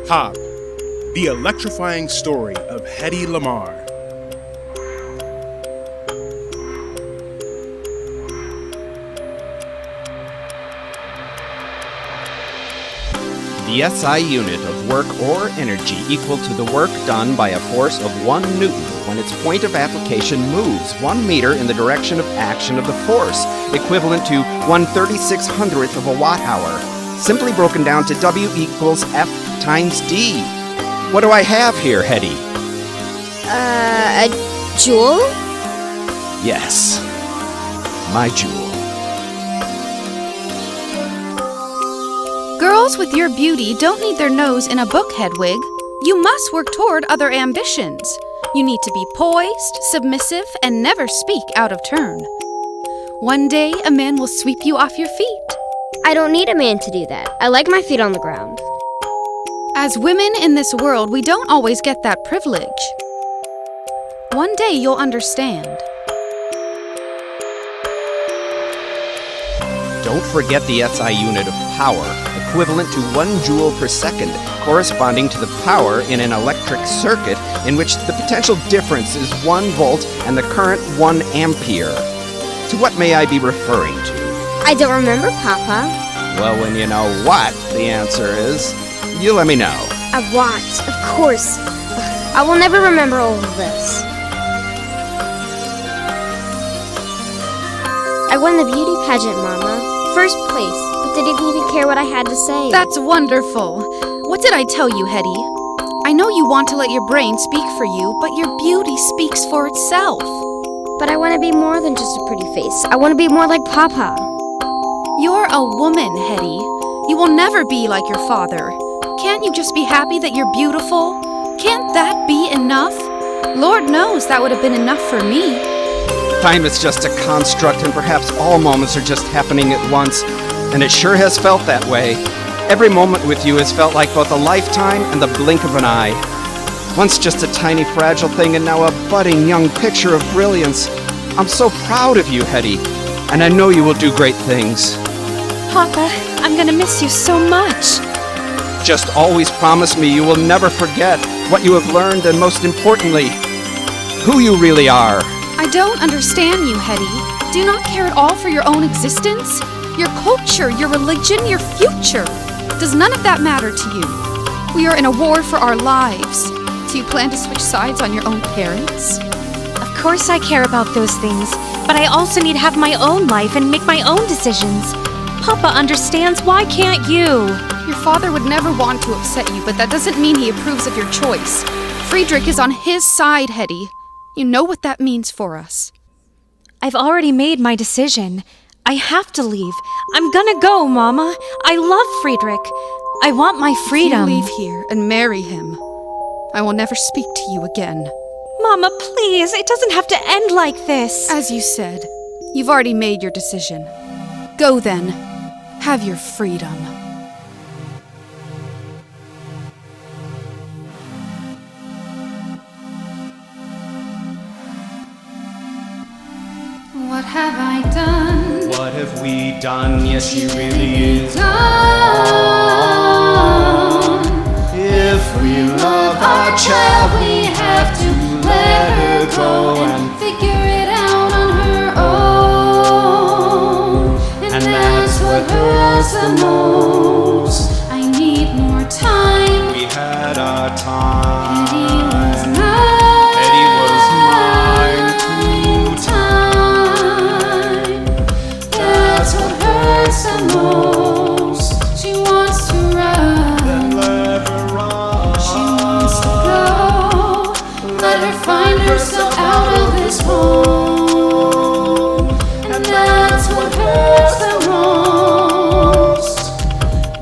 Pop, the electrifying story of Hedy Lamarr. The SI unit of work or energy equal to the work done by a force of 1 Newton when its point of application moves 1 meter in the direction of action of the force, equivalent to 1/3600th of a watt-hour, simply broken down to W equals F times D. What do I have here, Hedy? A joule? Yes, my joule. Girls with your beauty don't need their nose in a book, Hedwig. You must work toward other ambitions. You need to be poised, submissive, and never speak out of turn. One day, a man will sweep you off your feet. I don't need a man to do that. I like my feet on the ground. As women in this world, we don't always get that privilege. One day you'll understand. Don't forget the SI unit of power, equivalent to 1 joule per second, corresponding to the power in an electric circuit in which the potential difference is 1 volt and the current 1 ampere. To what may I be referring to? I don't remember, Papa. Well, when you know what the answer is, you let me know. A watt, of course. I will never remember all of this. I won the beauty pageant, Mama. First place, but they didn't even care what I had to say. That's wonderful. What did I tell you, Hedy? I know you want to let your brain speak for you, but your beauty speaks for itself. But I want to be more than just a pretty face. I want to be more like Papa. You're a woman, Hedy. You will never be like your father. Can't you just be happy that you're beautiful? Can't that be enough? Lord knows that would have been enough for me. Time is just a construct, and perhaps all moments are just happening at once, and it sure has felt that way. Every moment with you has felt like both a lifetime and the blink of an eye. Once just a tiny fragile thing, and now a budding young picture of brilliance. I'm so proud of you, Hedy, and I know you will do great things. Papa, I'm gonna miss you so much. Just always promise me you will never forget what you have learned, and most importantly, who you really are. I don't understand you, Hedy. Do you not care at all for your own existence? Your culture, your religion, your future? Does none of that matter to you? We are in a war for our lives. Do you plan to switch sides on your own parents? Of course I care about those things, but I also need to have my own life and make my own decisions. Papa understands, why can't you? Your father would never want to upset you, but that doesn't mean he approves of your choice. Friedrich is on his side, Hedy. You know what that means for us. I've already made my decision. I have to leave. I'm gonna go, Mama. I love Friedrich. I want my freedom. If you leave here and marry him, I will never speak to you again. Mama, please, it doesn't have to end like this. As you said, you've already made your decision. Go then. Have your freedom. What have I done? What have we done? Yes, she really is gone. If we love our child, we have to let her go and figure it out on her own. And that's what hurts the most. I need more time. we had our time. Hedy was mine That's what hurts the most. She wants to run. Then let her run. She wants to go. Let her find herself out of this home. And that's what hurts the most.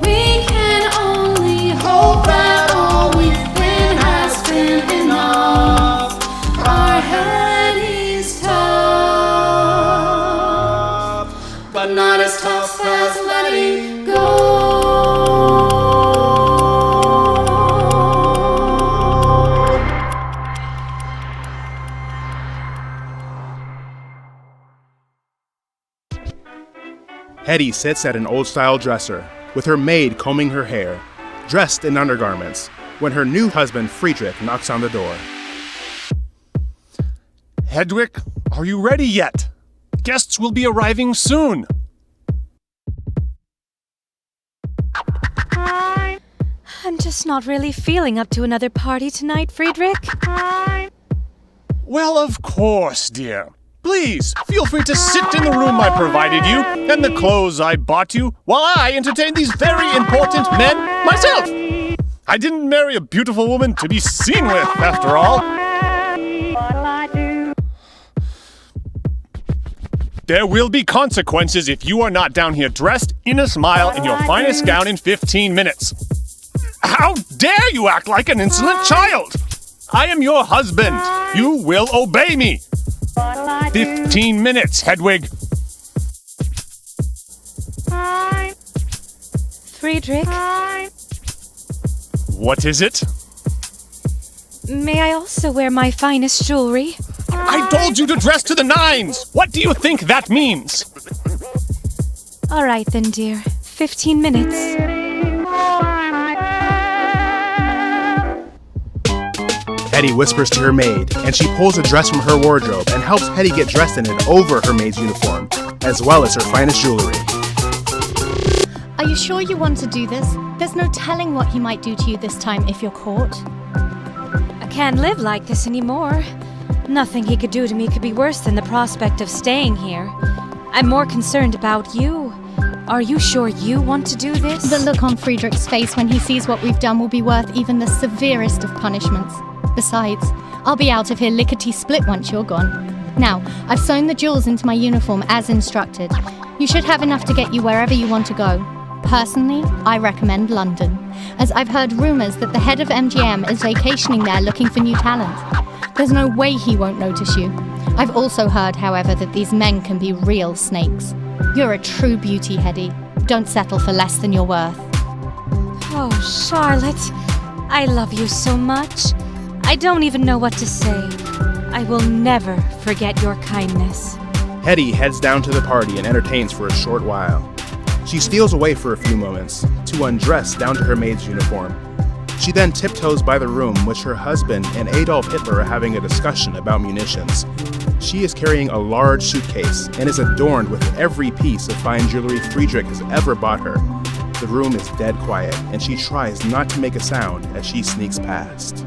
We can only hope that all we've been has been enough. Our Hedy's tough, but not as tough as letting go. Hedy sits at an old-style dresser, with her maid combing her hair, dressed in undergarments, when her new husband, Friedrich, knocks on the door. Hedwig, are you ready yet? Guests will be arriving soon. I'm just not really feeling up to another party tonight, Friedrich. Well, of course, dear. Please, feel free to sit in the room I provided you and the clothes I bought you while I entertain these very important men myself. I didn't marry a beautiful woman to be seen with, after all. There will be consequences if you are not down here dressed in a smile in your finest gown in 15 minutes. How dare you act like an insolent child? I am your husband. You will obey me. 15 minutes, Hedwig. Friedrich, What is it? may I also wear my finest jewelry? I told you to dress to the nines. What do you think that means? All right then, dear. 15 minutes. Hedy whispers to her maid, and she pulls a dress from her wardrobe and helps Hedy get dressed in it over her maid's uniform, as well as her finest jewelry. Are you sure you want to do this? There's no telling what he might do to you this time if you're caught. I can't live like this anymore. Nothing he could do to me could be worse than the prospect of staying here. I'm more concerned about you. Are you sure you want to do this? The look on Friedrich's face when he sees what we've done will be worth even the severest of punishments. Besides, I'll be out of here lickety-split once you're gone. Now, I've sewn the jewels into my uniform as instructed. You should have enough to get you wherever you want to go. Personally, I recommend London, as I've heard rumours that the head of MGM is vacationing there looking for new talent. There's no way he won't notice you. I've also heard, however, that these men can be real snakes. You're a true beauty, Hedy. Don't settle for less than you're worth. Oh, Charlotte, I love you so much. I don't even know what to say. I will never forget your kindness. Hedy heads down to the party and entertains for a short while. She steals away for a few moments to undress down to her maid's uniform. She then tiptoes by the room which her husband and Adolf Hitler are having a discussion about munitions. She is carrying a large suitcase and is adorned with every piece of fine jewelry Friedrich has ever bought her. The room is dead quiet, and she tries not to make a sound as she sneaks past.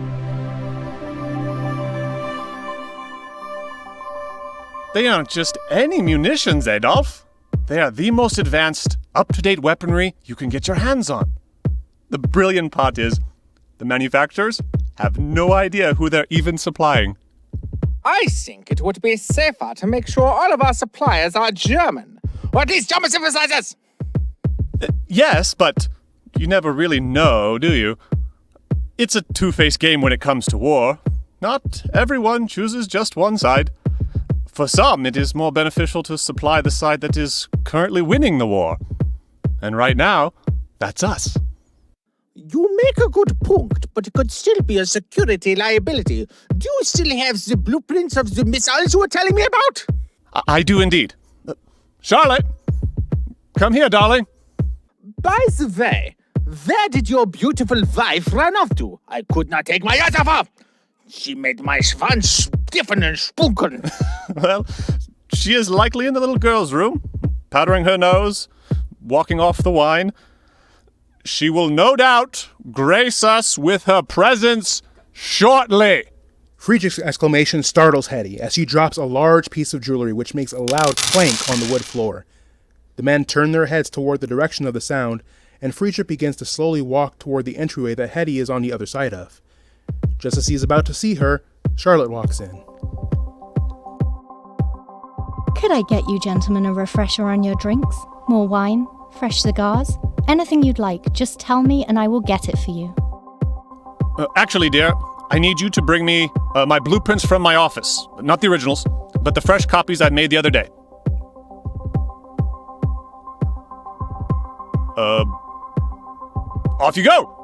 They aren't just any munitions, Adolf. They are the most advanced, up-to-date weaponry you can get your hands on. The brilliant part is, the manufacturers have no idea who they're even supplying. I think it would be safer to make sure all of our suppliers are German, or at least German synthesizers. Yes, but you never really know, do you? It's a two-faced game when it comes to war. Not everyone chooses just one side. For some, it is more beneficial to supply the side that is currently winning the war. And right now, that's us. You make a good point, but it could still be a security liability. Do you still have the blueprints of the missiles you were telling me about? I do indeed. Charlotte, come here, darling. By the way, where did your beautiful wife run off to? I could not take my eyes off her. She made my schwanz stiffen and spunken. Well, she is likely in the little girl's room, powdering her nose, walking off the wine. She will no doubt grace us with her presence shortly. Friedrich's exclamation startles Hedy as she drops a large piece of jewelry which makes a loud clank on the wood floor. The men turn their heads toward the direction of the sound, and Friedrich begins to slowly walk toward the entryway that Hedy is on the other side of. Just as he is about to see her, Charlotte walks in. Could I get you gentlemen a refresher on your drinks? More wine? Fresh cigars? Anything you'd like, just tell me and I will get it for you. Actually, dear, I need you to bring me my blueprints from my office. Not the originals, but the fresh copies I made the other day. Off you go!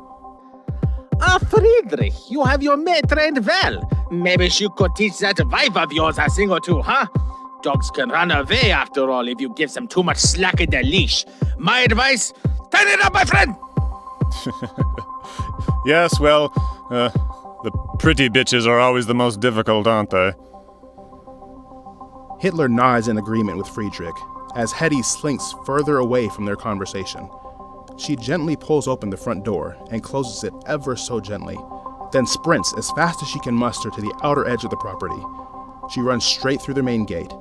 Friedrich, you have your maid trained well. Maybe she could teach that wife of yours a thing or two, huh? Dogs can run away, after all, if you give them too much slack in their leash. My advice, turn it up, my friend! Yes, well, the pretty bitches are always the most difficult, aren't they? Hitler nods in agreement with Friedrich as Hedy slinks further away from their conversation. She gently pulls open the front door and closes it ever so gently, then sprints as fast as she can muster to the outer edge of the property. She runs straight through the main gate,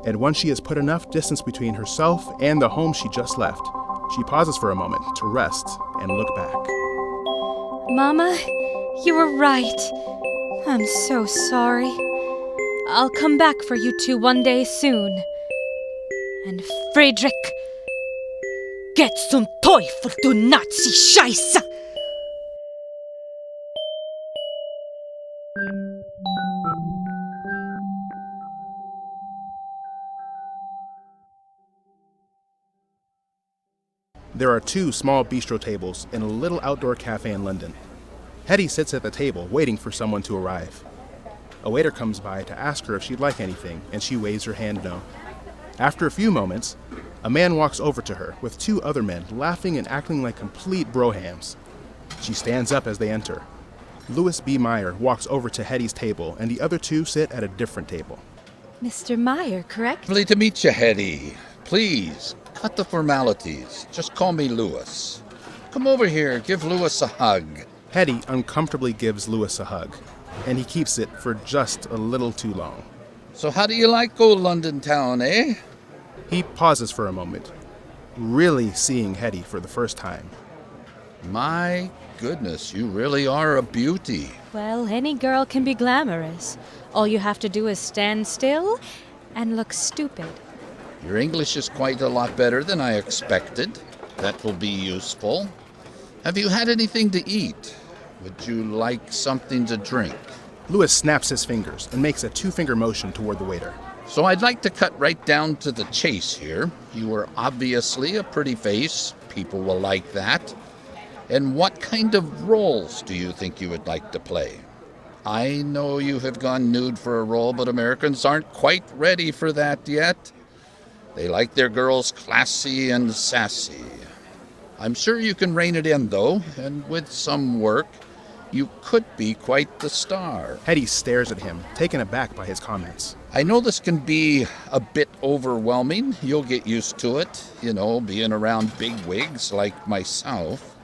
and once she has put enough distance between herself and the home she just left, she pauses for a moment to rest and look back. Mama, you were right. I'm so sorry. I'll come back for you two one day soon. And Friedrich, get zum Teufel, du Nazi-Scheiße! There are 2 small bistro tables in a little outdoor cafe in London. Hedy sits at the table waiting for someone to arrive. A waiter comes by to ask her if she'd like anything, and she waves her hand no. After a few moments, a man walks over to her with 2 other men laughing and acting like complete brohams. She stands up as they enter. Louis B. Meyer walks over to Hedy's table, and the other 2 sit at a different table. Mr. Meyer, correct? Lovely to meet you, Hedy. Please, cut the formalities. Just call me Louis. Come over here, give Louis a hug. Hedy uncomfortably gives Louis a hug, and he keeps it for just a little too long. So how do you like old London town, eh? He pauses for a moment, really seeing Hedy for the first time. My goodness, you really are a beauty. Well, any girl can be glamorous. All you have to do is stand still and look stupid. Your English is quite a lot better than I expected. That will be useful. Have you had anything to eat? Would you like something to drink? Louis snaps his fingers and makes a 2-finger motion toward the waiter. So I'd like to cut right down to the chase here. You are obviously a pretty face. People will like that. And what kind of roles do you think you would like to play? I know you have gone nude for a role, but Americans aren't quite ready for that yet. They like their girls classy and sassy. I'm sure you can rein it in, though, and with some work, you could be quite the star. Hedy stares at him, taken aback by his comments. I know this can be a bit overwhelming. You'll get used to it, being around big wigs like myself.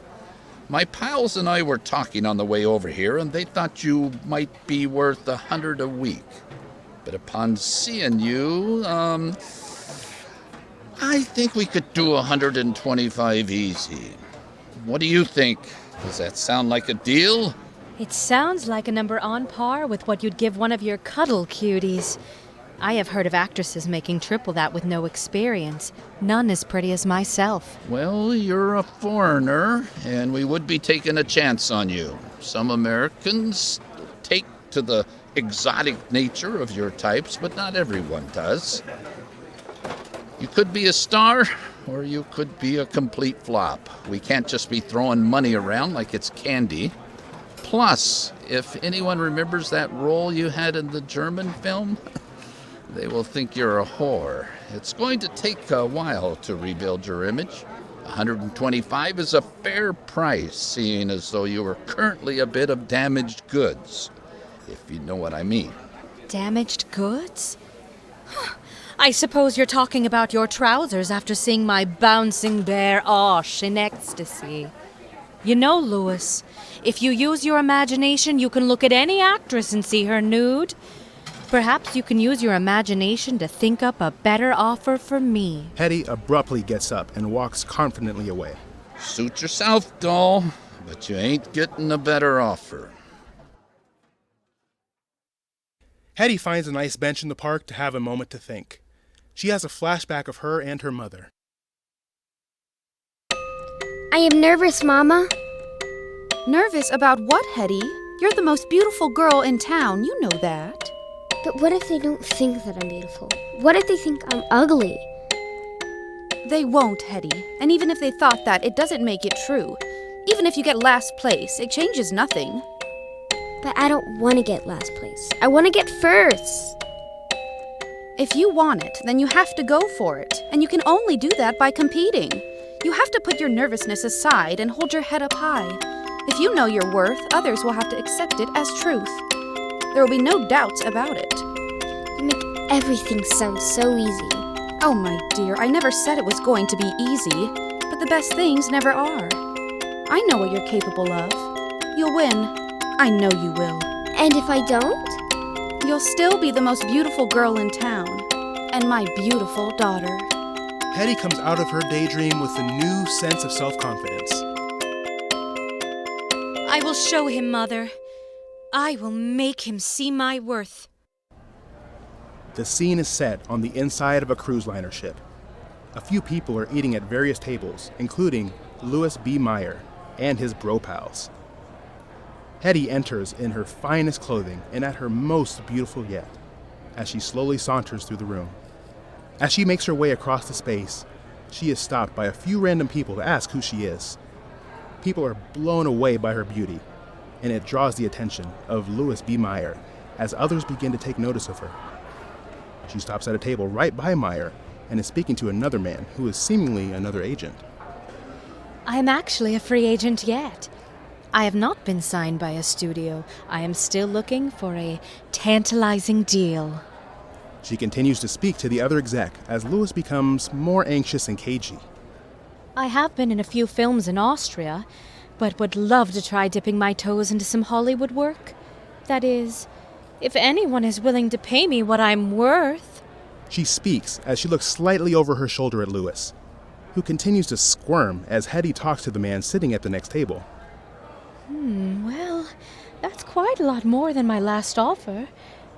My pals and I were talking on the way over here, and they thought you might be worth $100 a week. But upon seeing you, I think we could do 125 easy. What do you think? Does that sound like a deal? It sounds like a number on par with what you'd give one of your cuddle cuties. I have heard of actresses making triple that with no experience. None as pretty as myself. Well, you're a foreigner, and we would be taking a chance on you. Some Americans take to the exotic nature of your types, but not everyone does. You could be a star, or you could be a complete flop. We can't just be throwing money around like it's candy. Plus, if anyone remembers that role you had in the German film, they will think you're a whore. It's going to take a while to rebuild your image. 125 is a fair price, seeing as though you are currently a bit of damaged goods, if you know what I mean. Damaged goods? I suppose you're talking about your trousers after seeing my bouncing bare arse in ecstasy. You know, Louis, if you use your imagination, you can look at any actress and see her nude. Perhaps you can use your imagination to think up a better offer for me. Hedy abruptly gets up and walks confidently away. Suit yourself, doll, but you ain't getting a better offer. Hedy finds a nice bench in the park to have a moment to think. She has a flashback of her and her mother. I am nervous, Mama. Nervous about what, Hedy? You're the most beautiful girl in town, you know that. But what if they don't think that I'm beautiful? What if they think I'm ugly? They won't, Hedy. And even if they thought that, it doesn't make it true. Even if you get last place, it changes nothing. But I don't want to get last place. I want to get first. If you want it, then you have to go for it. And you can only do that by competing. You have to put your nervousness aside and hold your head up high. If you know your worth, others will have to accept it as truth. There will be no doubts about it. You make everything sound so easy. Oh, my dear, I never said it was going to be easy, but the best things never are. I know what you're capable of. You'll win. I know you will. And if I don't? You'll still be the most beautiful girl in town, and my beautiful daughter. Hedy comes out of her daydream with a new sense of self-confidence. I will show him, Mother. I will make him see my worth. The scene is set on the inside of a cruise liner ship. A few people are eating at various tables, including Louis B. Meyer and his bro pals. Hedy enters in her finest clothing and at her most beautiful yet, as she slowly saunters through the room. As she makes her way across the space, she is stopped by a few random people to ask who she is. People are blown away by her beauty, and it draws the attention of Louis B. Meyer as others begin to take notice of her. She stops at a table right by Meyer and is speaking to another man who is seemingly another agent. I am actually a free agent yet. I have not been signed by a studio. I am still looking for a tantalizing deal. She continues to speak to the other exec as Louis becomes more anxious and cagey. I have been in a few films in Austria, but would love to try dipping my toes into some Hollywood work. That is, if anyone is willing to pay me what I'm worth. She speaks as she looks slightly over her shoulder at Louis, who continues to squirm as Hedy talks to the man sitting at the next table. Well, that's quite a lot more than my last offer.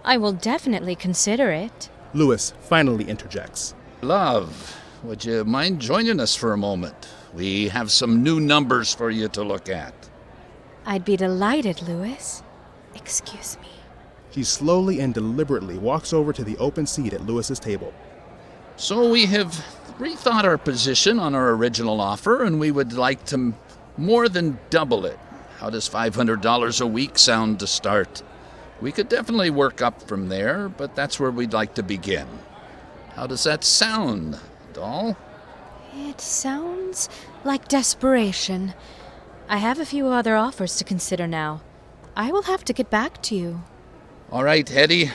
I will definitely consider it. Louis finally interjects. Love, would you mind joining us for a moment? We have some new numbers for you to look at. I'd be delighted, Louis. Excuse me. She slowly and deliberately walks over to the open seat at Louis's table. So we have rethought our position on our original offer, and we would like to more than double it. How does $500 a week sound to start? We could definitely work up from there, but that's where we'd like to begin. How does that sound, doll? It sounds like desperation. I have a few other offers to consider now. I will have to get back to you. All right, Hedy.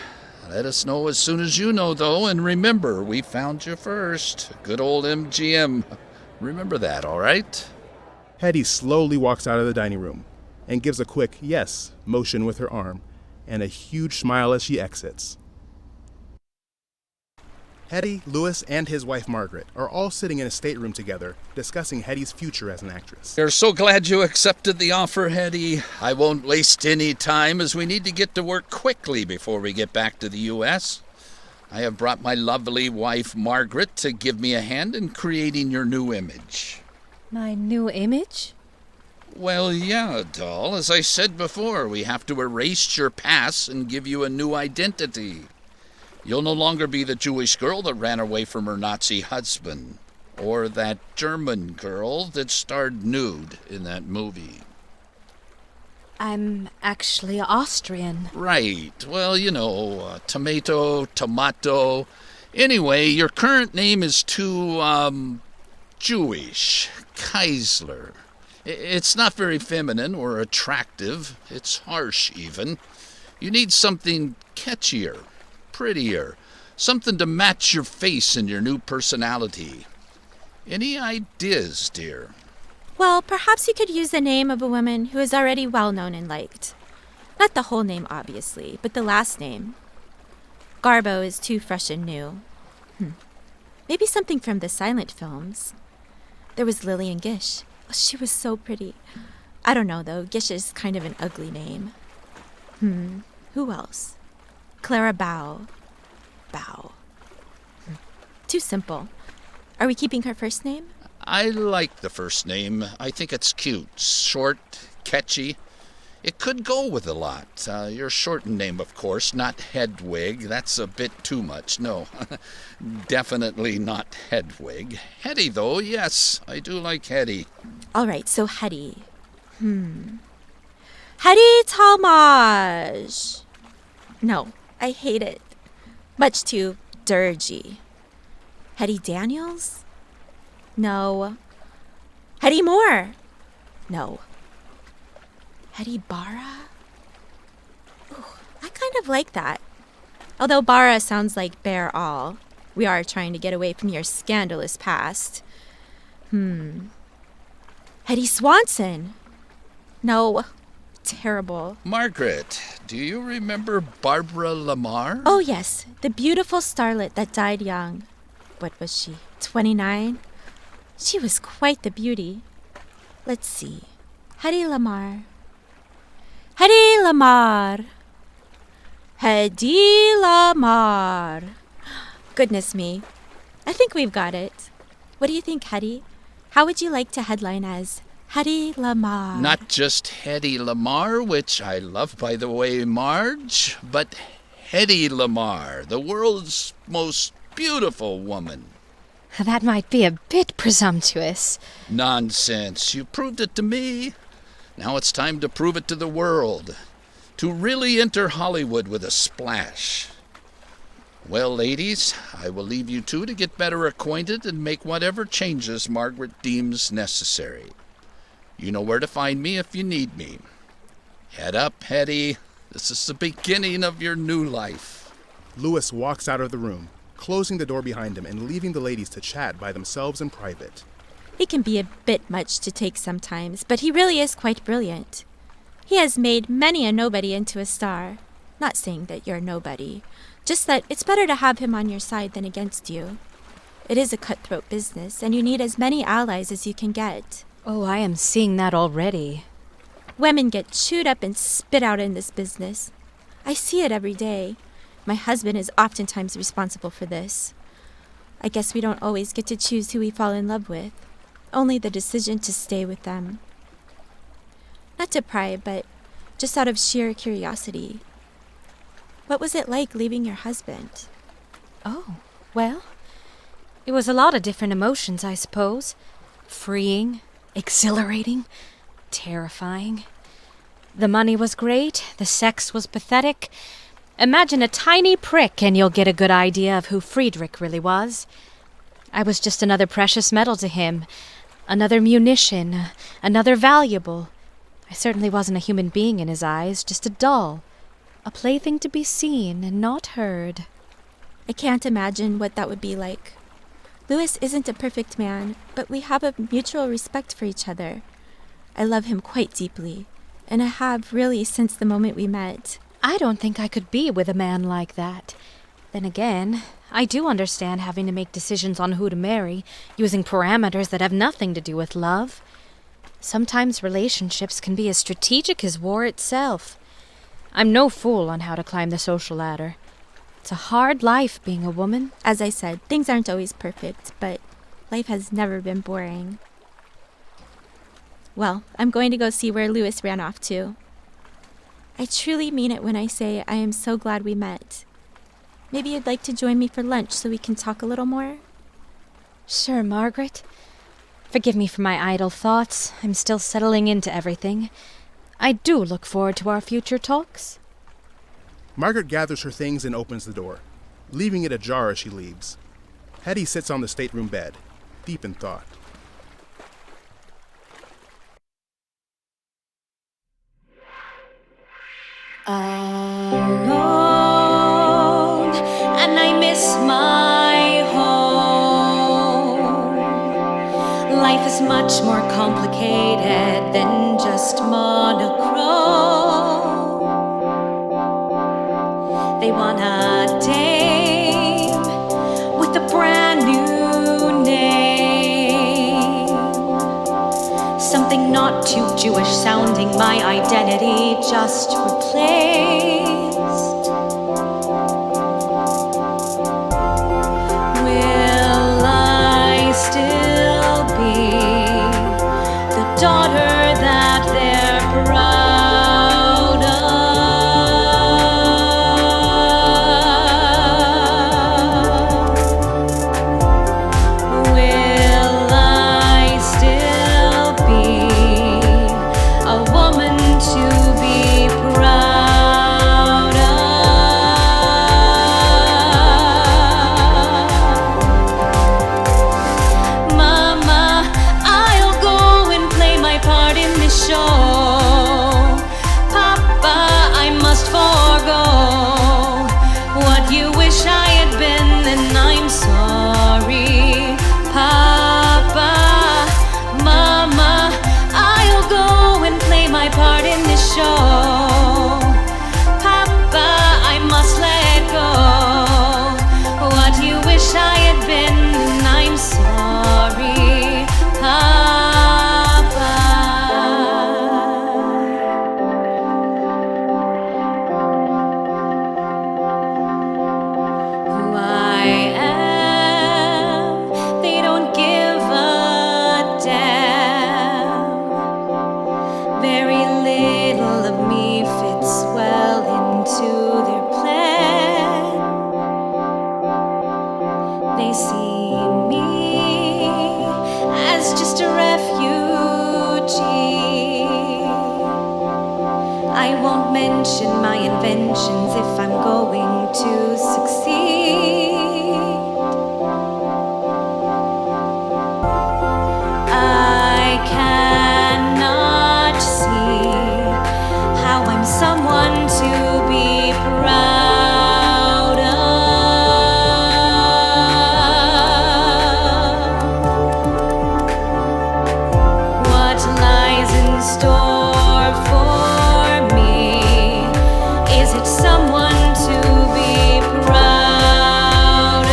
Let us know as soon as you know, though, and remember, we found you first. Good old MGM. Remember that, all right? Hedy slowly walks out of the dining room and gives a quick yes motion with her arm and a huge smile as she exits. Hedy, Louis, and his wife Margaret are all sitting in a stateroom together, discussing Hedy's future as an actress. We're so glad you accepted the offer, Hedy. I won't waste any time as we need to get to work quickly before we get back to the U.S. I have brought my lovely wife Margaret to give me a hand in creating your new image. My new image? Well, yeah, doll. As I said before, we have to erase your past and give you a new identity. You'll no longer be the Jewish girl that ran away from her Nazi husband, or that German girl that starred nude in that movie. I'm actually Austrian. Right. Well, you know, tomato. Anyway, your current name is too, Jewish. Keisler. It's not very feminine or attractive. It's harsh, even. You need something catchier, prettier, something to match your face and your new personality. Any ideas, dear? Well, perhaps you could use the name of a woman who is already well-known and liked. Not the whole name, obviously, but the last name. Garbo is too fresh and new. Maybe something from the silent films. There was Lillian Gish. Oh, she was so pretty. I don't know, though. Gish is kind of an ugly name. Who else? Clara Bow. Too simple. Are we keeping her first name? I like the first name. I think it's cute. Short, catchy. It could go with a lot. Your shortened name, of course, not Hedwig. That's a bit too much. No, definitely not Hedwig. Hedy, though, yes. I do like Hedy. All right, so Hedy. Hedy Talmage. No, I hate it. Much too dirgy. Hedy Daniels? No. Hedy Moore? No. Hedy Lamarr? Ooh, I kind of like that. Although Bara sounds like bear all. We are trying to get away from your scandalous past. Hedy Swanson. No, terrible. Margaret, do you remember Barbara Lamarr? Oh, yes, the beautiful starlet that died young. What was she, 29? She was quite the beauty. Let's see. Hedy Lamarr. Hedy Lamarr. Hedy Lamarr. Goodness me. I think we've got it. What do you think, Hedy? How would you like to headline as Hedy Lamarr? Not just Hedy Lamarr, which I love, by the way, Marge, but Hedy Lamarr, the world's most beautiful woman. That might be a bit presumptuous. Nonsense. You proved it to me. Now it's time to prove it to the world. To really enter Hollywood with a splash. Well, ladies, I will leave you two to get better acquainted and make whatever changes Margaret deems necessary. You know where to find me if you need me. Head up, Hedy. This is the beginning of your new life. Louis walks out of the room, closing the door behind him and leaving the ladies to chat by themselves in private. He can be a bit much to take sometimes, but he really is quite brilliant. He has made many a nobody into a star. Not saying that you're nobody, just that it's better to have him on your side than against you. It is a cutthroat business, and you need as many allies as you can get. Oh, I am seeing that already. Women get chewed up and spit out in this business. I see it every day. My husband is oftentimes responsible for this. I guess we don't always get to choose who we fall in love with, only the decision to stay with them. Not to pry, but just out of sheer curiosity. What was it like leaving your husband? Oh, well, it was a lot of different emotions, I suppose. Freeing, exhilarating, terrifying. The money was great, the sex was pathetic. Imagine a tiny prick and you'll get a good idea of who Friedrich really was. I was just another precious metal to him, another munition, another valuable. I certainly wasn't a human being in his eyes, just a doll. A plaything to be seen and not heard. I can't imagine what that would be like. Louis isn't a perfect man, but we have a mutual respect for each other. I love him quite deeply, and I have really since the moment we met. I don't think I could be with a man like that. Then again, I do understand having to make decisions on who to marry, using parameters that have nothing to do with love. Sometimes relationships can be as strategic as war itself. I'm no fool on how to climb the social ladder. It's a hard life being a woman. As I said, things aren't always perfect, but life has never been boring. Well, I'm going to go see where Louis ran off to. I truly mean it when I say I am so glad we met. Maybe you'd like to join me for lunch so we can talk a little more? Sure, Margaret. Forgive me for my idle thoughts. I'm still settling into everything. I do look forward to our future talks. Margaret gathers her things and opens the door, leaving it ajar as she leaves. Hedy sits on the stateroom bed, deep in thought. Alone, and I miss my home. Life is much more complicated than just monochrome. They want a dame with a brand new name, something not too Jewish sounding, my identity just replaced. Will I still be the daughter that they're proud of? Will I still be a woman to be proud of? Mama, I'll go and play my part my part in this show. Papa, I must let go. What you wish I had been, and I'm sorry, Papa. Who I am, they don't give a damn. Very little of me fits well into their plan. They see me as just a refugee. I won't mention my inventions if I'm going to succeed. I cannot see how I'm someone to be proud of. What lies in store for me? Is it someone to be proud of?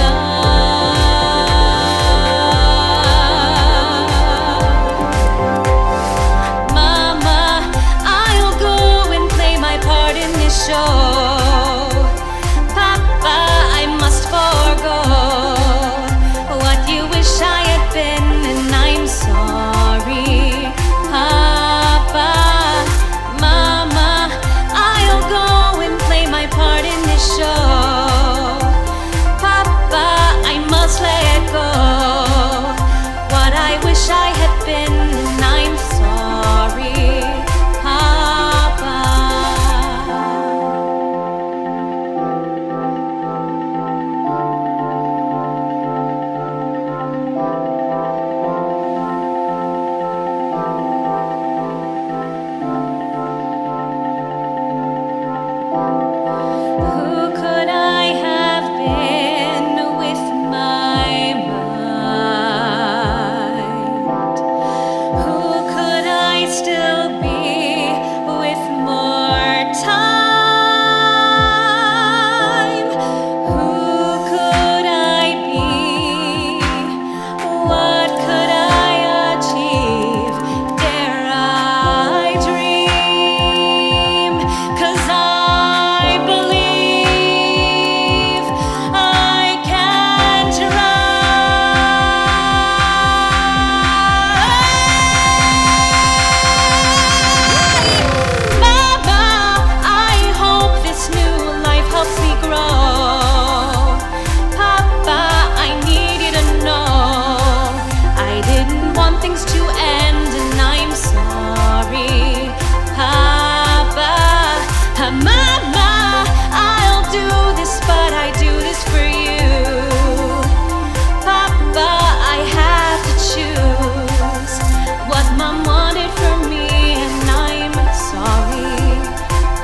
Mama, I'll go and play my part in this show. Papa, I must forego what you wish I had been, and I'm sorry, Papa. Mama, I'll go and play my part in this show. Papa, I must let go what I wish I had been, and I'm sorry, Papa. Who could I have been with my mind? Who could I still be with more time? Who could I be? What could I achieve? Dare I dream? 'Cause I believe I can try. Mama, I hope this new life helps me grow. Papa, I need you to know I didn't want things to end, and I'm sorry, Papa. Mama, I'll do this, but I do this for you. Papa, I have to choose what Mom wanted for me, and I'm sorry,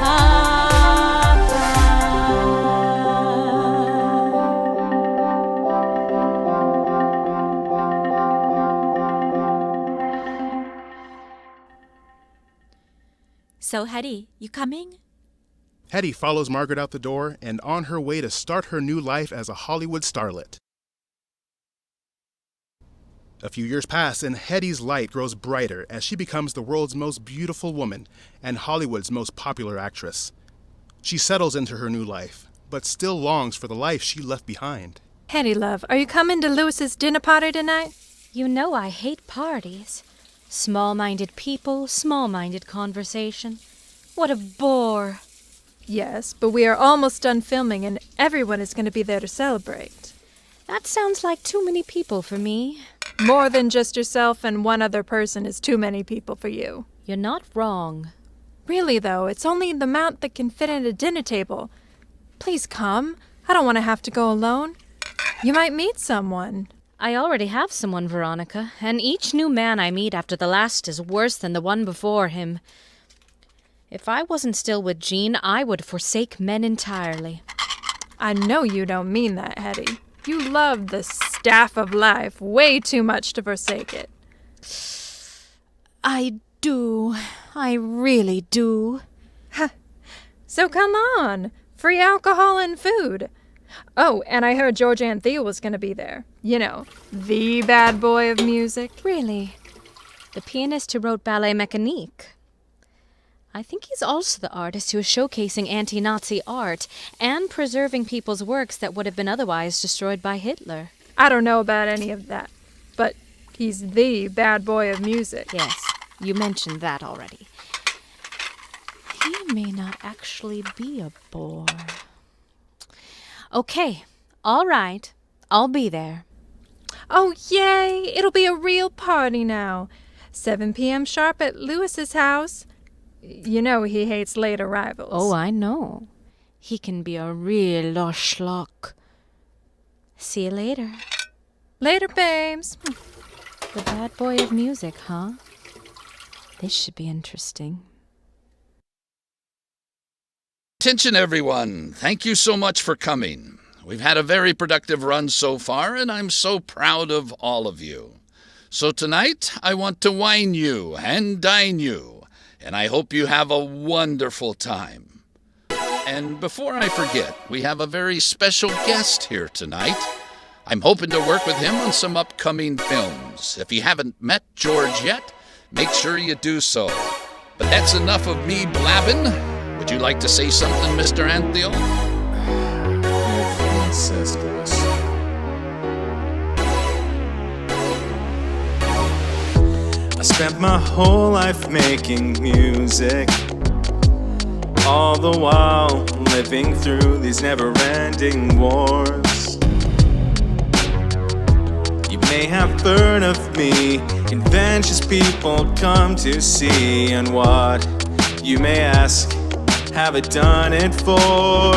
Papa. So, Hedy, you coming? Hedy follows Margaret out the door and on her way to start her new life as a Hollywood starlet. A few years pass and Hedy's light grows brighter as she becomes the world's most beautiful woman and Hollywood's most popular actress. She settles into her new life, but still longs for the life she left behind. Hedy, love, are you coming to Lewis's dinner party tonight? You know I hate parties. Small-minded people, small-minded conversation. What a bore. Yes, but we are almost done filming and everyone is going to be there to celebrate. That sounds like too many people for me. More than just yourself and one other person is too many people for you. You're not wrong. Really, though, it's only the amount that can fit at a dinner table. Please come. I don't want to have to go alone. You might meet someone. I already have someone, Veronica, and each new man I meet after the last is worse than the one before him. If I wasn't still with Jean, I would forsake men entirely. I know you don't mean that, Hedy. You love the staff of life way too much to forsake it. I do. I really do. So come on. Free alcohol and food. Oh, and I heard George Antheil was going to be there. You know, the bad boy of music. Really? The pianist who wrote Ballet Mécanique. I think he's also the artist who is showcasing anti-Nazi art and preserving people's works that would have been otherwise destroyed by Hitler. I don't know about any of that, but he's the bad boy of music. Yes, you mentioned that already. He may not actually be a bore. Okay, all right. I'll be there. Oh, yay! It'll be a real party now. 7 p.m. sharp at Lewis's house. You know he hates late arrivals. Oh, I know. He can be a real schlock. See you later. Later, babes. The bad boy of music, huh? This should be interesting. Attention, everyone. Thank you so much for coming. We've had a very productive run so far, and I'm so proud of all of you. So tonight, I want to wine you and dine you, and I hope you have a wonderful time. And before I forget, we have a very special guest here tonight. I'm hoping to work with him on some upcoming films. If you haven't met George yet, make sure you do so. But that's enough of me blabbing. Would you like to say something, Mr. Antheil? If incestuous. I spent my whole life making music, all the while living through these never-ending wars. You may have heard of me, inventions people come to see, and what, you may ask, have I done it for?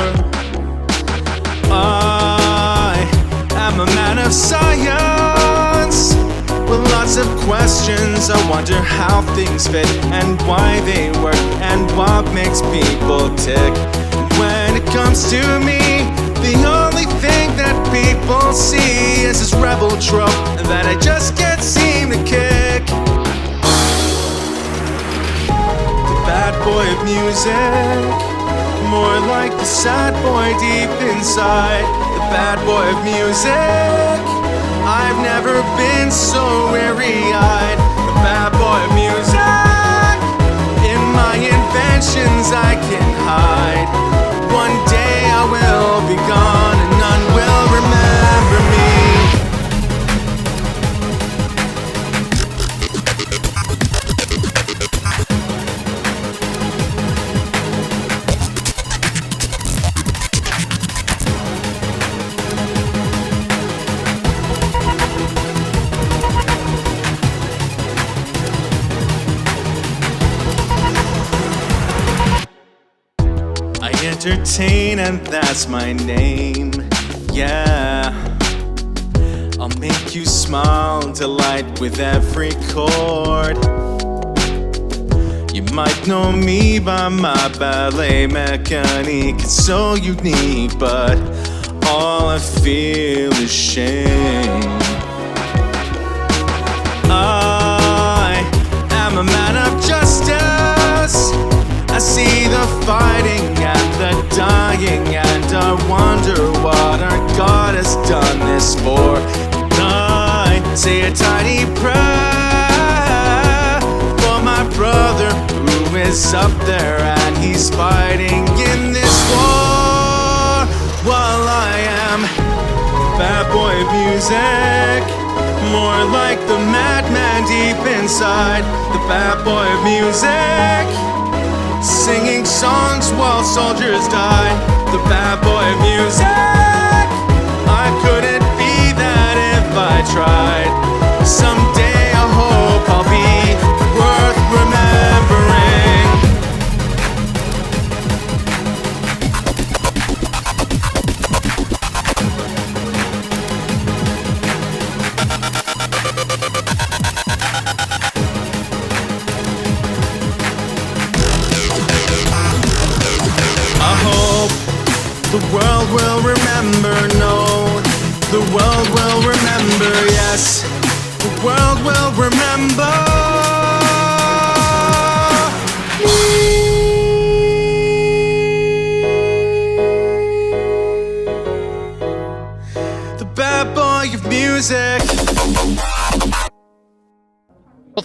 I am a man of science, with lots of questions. I wonder how things fit, and why they work, and what makes people tick. When it comes to me, the only thing that people see is this rebel trope that I just can't seem to kick. Bad boy of music, more like the sad boy deep inside. The bad boy of music, I've never been so weary-eyed. The bad boy of music, in my inventions I can hide. One day I will be gone and none will remember me. Entertain, and that's my name. Yeah, I'll make you smile, delight with every chord. You might know me by my ballet mécanique. It's so unique, but all I feel is shame. I am a man of justice. I see the fighting and the dying, and I wonder what our God has done this for. I say a tiny prayer for my brother who is up there, and he's fighting in this war, while I am the bad boy of music, more like the madman deep inside. The bad boy of music, singing songs while soldiers die. The bad boy of music, I couldn't be that if I tried. Someday I hope I'll be worth remembering. The world will remember, no, the world will remember, yes, the world will remember.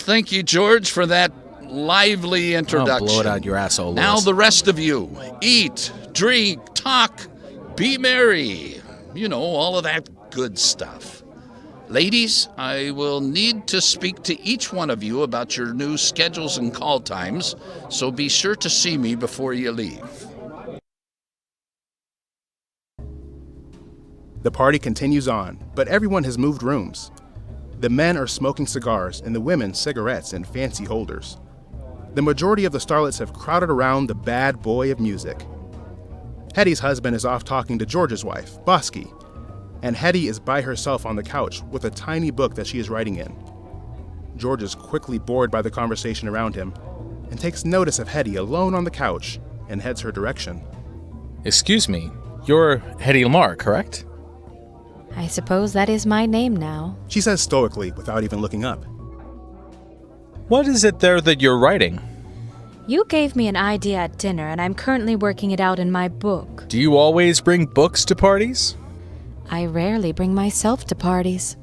thank you, George, for that lively introduction. Oh, blow it out your asshole, Lewis. Now the rest of you, eat, drink, talk, be merry. You know, all of that good stuff. Ladies, I will need to speak to each one of you about your new schedules and call times, so be sure to see me before you leave. The party continues on, but everyone has moved rooms. The men are smoking cigars and the women cigarettes in fancy holders. The majority of the starlets have crowded around the bad boy of music. Hedy's husband is off talking to George's wife, Bosky, and Hedy is by herself on the couch with a tiny book that she is writing in. George is quickly bored by the conversation around him and takes notice of Hedy alone on the couch and heads her direction. Excuse me, you're Hedy Lamarr, correct? I suppose that is my name now. She says stoically without even looking up. What is it there that you're writing? You gave me an idea at dinner, and I'm currently working it out in my book. Do you always bring books to parties? I rarely bring myself to parties.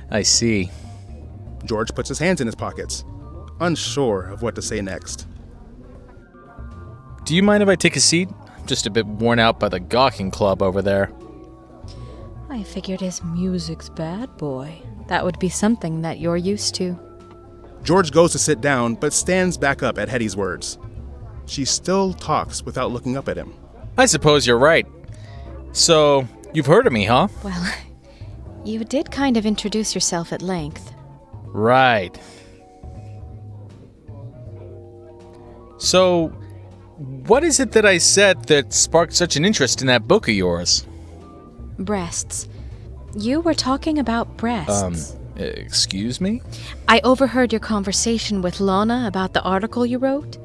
I see. George puts his hands in his pockets, unsure of what to say next. Do you mind if I take a seat? I'm just a bit worn out by the gawking club over there. I figured his music's bad boy. That would be something that you're used to. George goes to sit down, but stands back up at Hedy's words. She still talks without looking up at him. I suppose you're right. So, you've heard of me, huh? Well, you did kind of introduce yourself at length. Right. So, what is it that I said that sparked such an interest in that book of yours? Breasts. You were talking about breasts. Excuse me? I overheard your conversation with Lana about the article you wrote.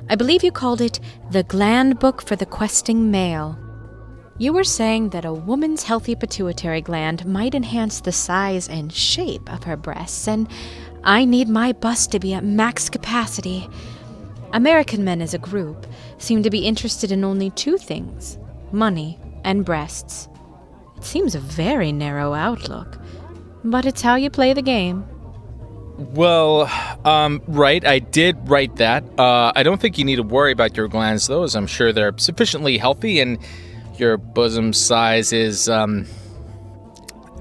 I believe you called it The Gland Book for the Questing Male. You were saying that a woman's healthy pituitary gland might enhance the size and shape of her breasts, and I need my bust to be at max capacity. American men as a group seem to be interested in only two things: money and breasts. It seems a very narrow outlook. But it's how you play the game. Well, right, I did write that. I don't think you need to worry about your glands, though, as I'm sure they're sufficiently healthy, and your bosom size is,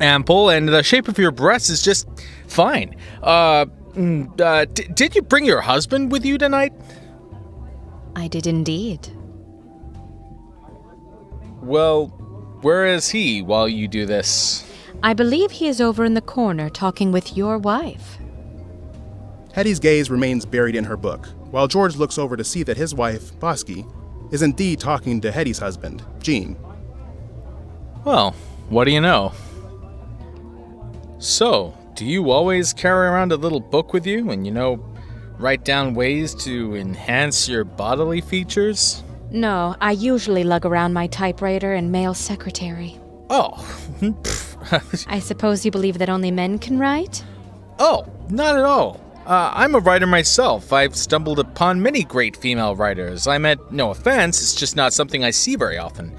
ample, and the shape of your breasts is just fine. Did you bring your husband with you tonight? I did indeed. Well, where is he while you do this? I believe he is over in the corner talking with your wife. Hedy's gaze remains buried in her book, while George looks over to see that his wife, Bosky, is indeed talking to Hedy's husband, Gene. Well, what do you know? So, do you always carry around a little book with you and, write down ways to enhance your bodily features? No, I usually lug around my typewriter and male secretary. Oh, I suppose you believe that only men can write? Oh, not at all. I'm a writer myself. I've stumbled upon many great female writers. I meant, no offense, it's just not something I see very often.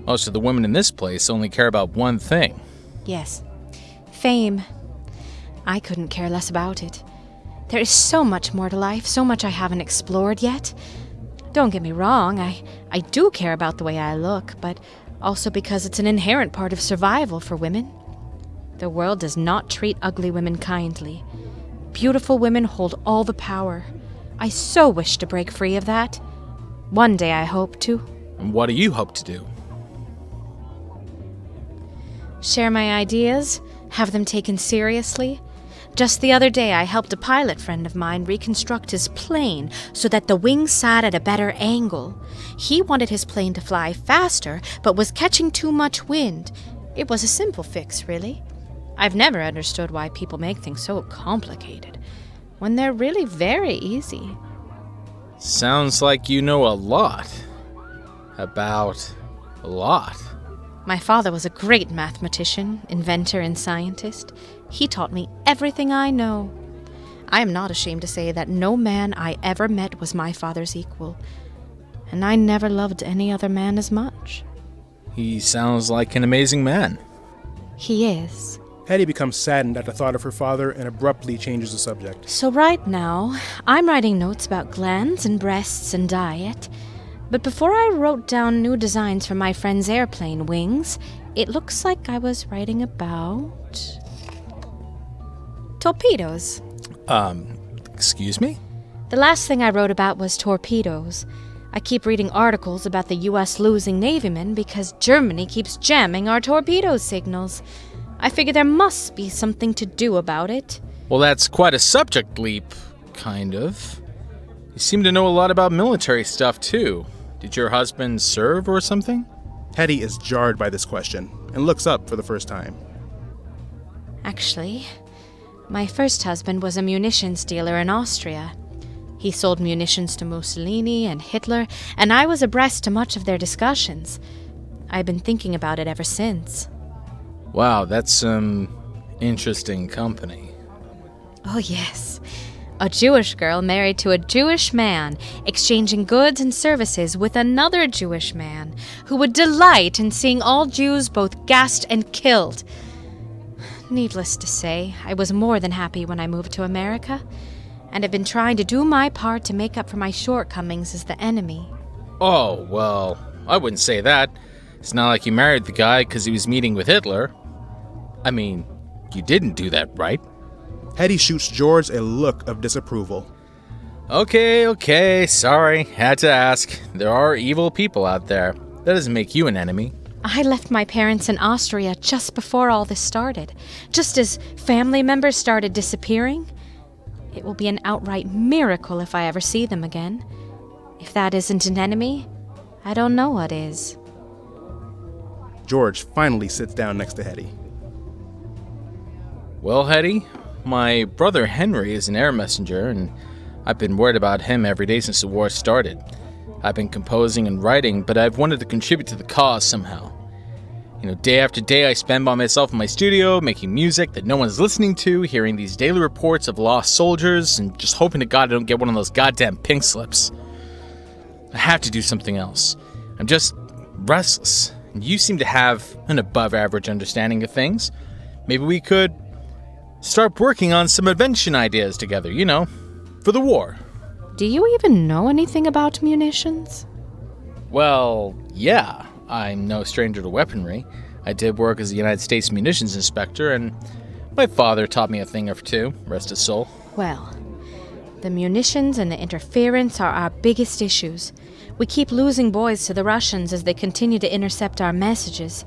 Most of the women in this place only care about one thing. Yes. Fame. I couldn't care less about it. There is so much more to life, so much I haven't explored yet. Don't get me wrong, I do care about the way I look, but also because it's an inherent part of survival for women. The world does not treat ugly women kindly. Beautiful women hold all the power. I so wish to break free of that. One day I hope to. And what do you hope to do? Share my ideas, have them taken seriously. Just the other day I helped a pilot friend of mine reconstruct his plane so that the wings sat at a better angle. He wanted his plane to fly faster, but was catching too much wind. It was a simple fix, really. I've never understood why people make things so complicated, when they're really very easy. Sounds like you know a lot. About a lot. My father was a great mathematician, inventor, and scientist. He taught me everything I know. I am not ashamed to say that no man I ever met was my father's equal, and I never loved any other man as much. He sounds like an amazing man. He is. Hedy becomes saddened at the thought of her father and abruptly changes the subject. So right now, I'm writing notes about glands and breasts and diet. But before I wrote down new designs for my friend's airplane wings, it looks like I was writing about... torpedoes. Excuse me? The last thing I wrote about was torpedoes. I keep reading articles about the U.S. losing navymen because Germany keeps jamming our torpedo signals. I figure there must be something to do about it. Well, that's quite a subject leap, kind of. You seem to know a lot about military stuff, too. Did your husband serve or something? Hedy is jarred by this question and looks up for the first time. Actually, my first husband was a munitions dealer in Austria. He sold munitions to Mussolini and Hitler, and I was abreast to much of their discussions. I've been thinking about it ever since. Wow, that's some interesting company. Oh, yes. A Jewish girl married to a Jewish man, exchanging goods and services with another Jewish man, who would delight in seeing all Jews both gassed and killed. Needless to say, I was more than happy when I moved to America, and have been trying to do my part to make up for my shortcomings as the enemy. Oh, well, I wouldn't say that. It's not like you married the guy because he was meeting with Hitler. I mean, you didn't do that, right? Hedy shoots George a look of disapproval. Okay, sorry, had to ask. There are evil people out there. That doesn't make you an enemy. I left my parents in Austria just before all this started, just as family members started disappearing. It will be an outright miracle if I ever see them again. If that isn't an enemy, I don't know what is. George finally sits down next to Hedy. Well, Hedy, my brother Henry is an air messenger, and I've been worried about him every day since the war started. I've been composing and writing, but I've wanted to contribute to the cause somehow. Day after day I spend by myself in my studio, making music that no one's listening to, hearing these daily reports of lost soldiers, and just hoping to God I don't get one of those goddamn pink slips. I have to do something else. I'm just restless, and you seem to have an above-average understanding of things. Maybe we could start working on some invention ideas together, for the war. Do you even know anything about munitions? Well, yeah. I'm no stranger to weaponry. I did work as a United States munitions inspector, and my father taught me a thing or two, rest his soul. Well, the munitions and the interference are our biggest issues. We keep losing boys to the Russians as they continue to intercept our messages.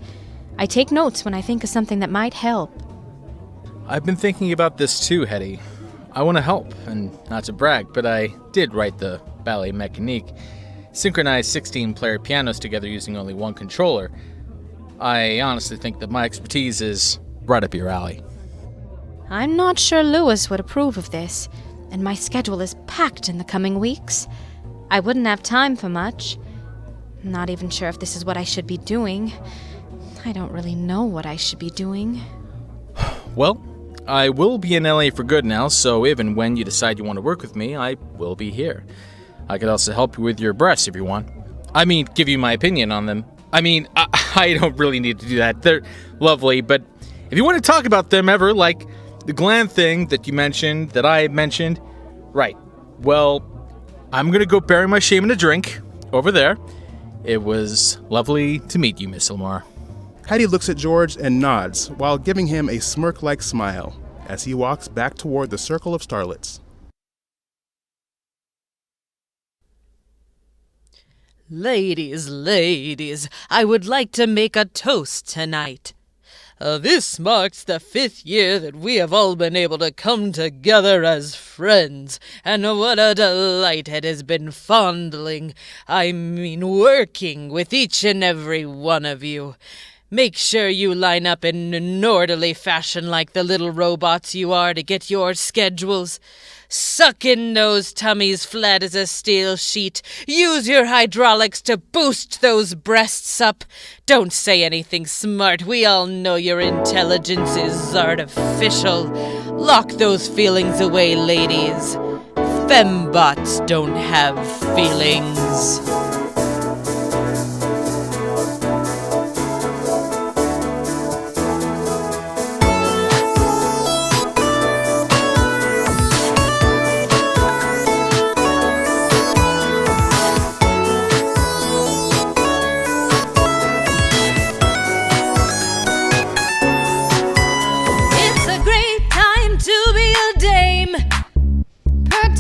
I take notes when I think of something that might help. I've been thinking about this too, Hedy. I want to help, and not to brag, but I did write the Ballet Mécanique. Synchronized 16-player pianos together using only one controller. I honestly think that my expertise is right up your alley. I'm not sure Lewis would approve of this, and my schedule is packed in the coming weeks. I wouldn't have time for much. I'm not even sure if this is what I should be doing. I don't really know what I should be doing. Well, I will be in LA for good now, so if and when you decide you want to work with me, I will be here. I could also help you with your breasts if you want. I mean, give you my opinion on them. I don't really need to do that. They're lovely, but if you want to talk about them ever, like the gland thing that you mentioned, that I mentioned, right. Well, I'm going to go bury my shame in a drink over there. It was lovely to meet you, Miss Lamarr. Hedy looks at George and nods while giving him a smirk-like smile as he walks back toward the circle of starlets. Ladies, I would like to make a toast tonight. This marks the 5th year that we have all been able to come together as friends, and what a delight it has been working with each and every one of you. Make sure you line up in an orderly fashion like the little robots you are to get your schedules. Suck in those tummies flat as a steel sheet. Use your hydraulics to boost those breasts up. Don't say anything smart. We all know your intelligence is artificial. Lock those feelings away, ladies. Fembots don't have feelings.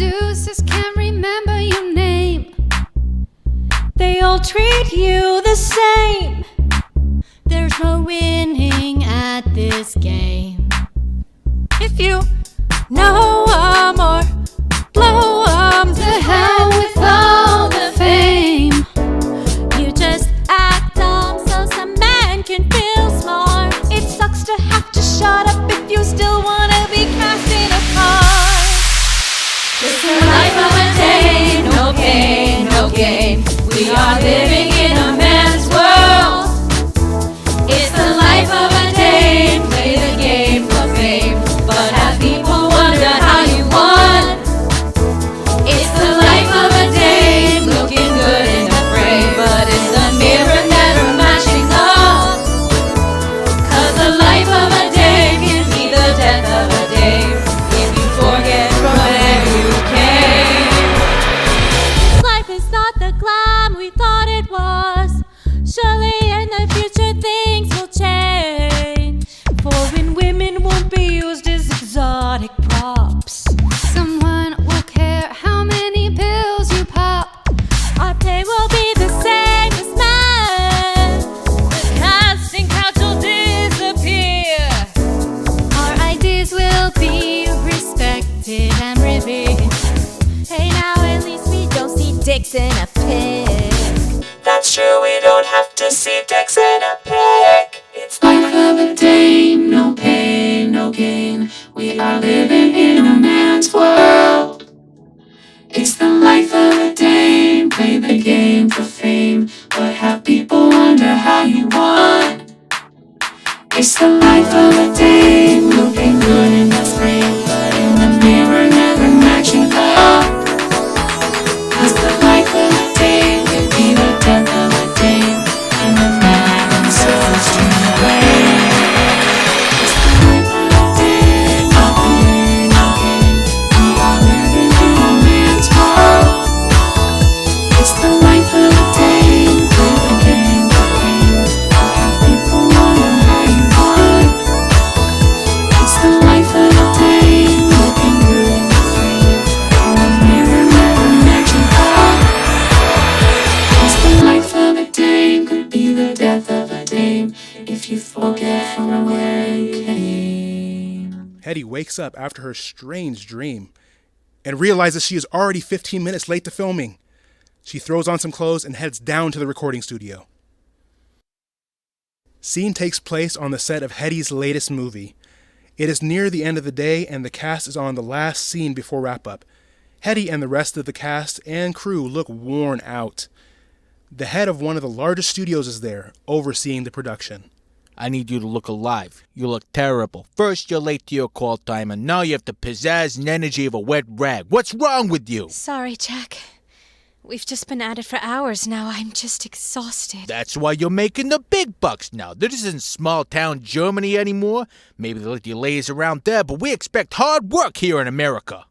producers can't remember your name. They all treat you the same. There's no winning at this game. If you know 'em or blow 'em To hell with all the fame. You just act dumb so some man can feel smart. It sucks to have to shut up if you still wanna be cast in a part. It's the life of a dame, no pain, no gain. We are living in a man's world. It's the life of a dame, play the game for fame, but have people wonder how you won. It's the life of a dame, looking good in a frame, but it's the mirror never matching up. 'Cause the life of a dame can be the death of a dame if you forget from where you came. Life is not the glam we thought it was. Surely in the future things will change. Foreign women won't be used as exotic props. Someone will care how many pills you pop. Our pay will be the same as men. The casting couch will disappear. Our ideas will be respected and revered. Hey, now at least we don't see dicks in a pig. That's true, we don't have to see dicks in a pig. It's life of a dame, no pain, no gain. We are living in a man's world. It's the life of a dame, play the game for fame, but have people wonder how you won. It's the life of a dame, looking good in the frame, but in the mirror never matching up. 'Cause the life of a dame can be the death of a dame, and the man himself is turned away. It's the life of a dame, no pain, no gain. We are living in a man's world. It's the life of a dame, play the game for fame, but have people wonder how you won. It's the life of a dame, looking good in the frame, and the mirror never matching up. 'Cause the life of a dame could be the death of a dame if you forget from where you came. Hedy wakes up after her strange dream and realizes she is already 15 minutes late to filming. She throws on some clothes and heads down to the recording studio. Scene takes place on the set of Hedy's latest movie. It is near the end of the day and the cast is on the last scene before wrap-up. Hedy and the rest of the cast and crew look worn out. The head of one of the largest studios is there, overseeing the production. I need you to look alive. You look terrible. First, you're late to your call time, and now you have the pizzazz and energy of a wet rag. What's wrong with you? Sorry, Jack. We've just been at it for hours now. I'm just exhausted. That's why you're making the big bucks now. This isn't small-town Germany anymore. Maybe they let you laze around there, but we expect hard work here in America.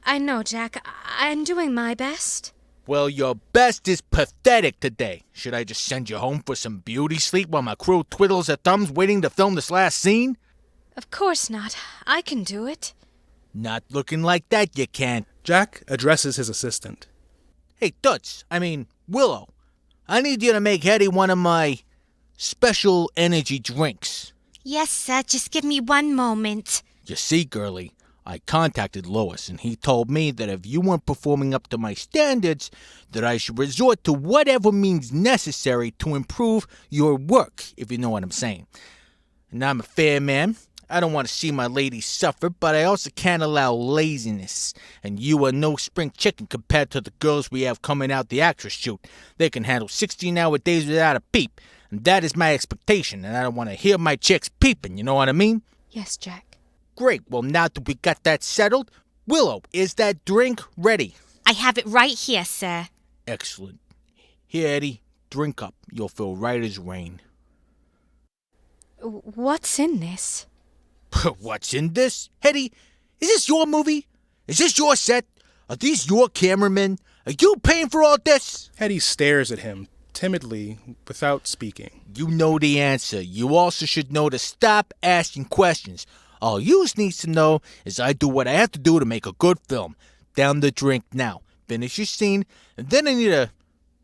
I know, Jack. I'm doing my best. Well, your best is pathetic today. Should I just send you home for some beauty sleep while my crew twiddles their thumbs waiting to film this last scene? Of course not. I can do it. Not looking like that, you can't. Jack addresses his assistant. Hey, Willow, I need you to make Hedy one of my special energy drinks. Yes, sir. Just give me one moment. You see, girlie, I contacted Lois, and he told me that if you weren't performing up to my standards, that I should resort to whatever means necessary to improve your work, if you know what I'm saying. And I'm a fair man. I don't want to see my lady suffer, but I also can't allow laziness. And you are no spring chicken compared to the girls we have coming out the actress shoot. They can handle 16-hour days without a peep. And that is my expectation, and I don't want to hear my chicks peeping, you know what I mean? Yes, Jack. Great, well now that we got that settled, Willow, is that drink ready? I have it right here, sir. Excellent. Here, Hedy, drink up. You'll feel right as rain. What's in this? What's in this? Hedy, is this your movie? Is this your set? Are these your cameramen? Are you paying for all this? Hedy stares at him, timidly, without speaking. You know the answer. You also should know to stop asking questions. All you need to know is I do what I have to do to make a good film. down the drink now. Finish your scene, and then I need to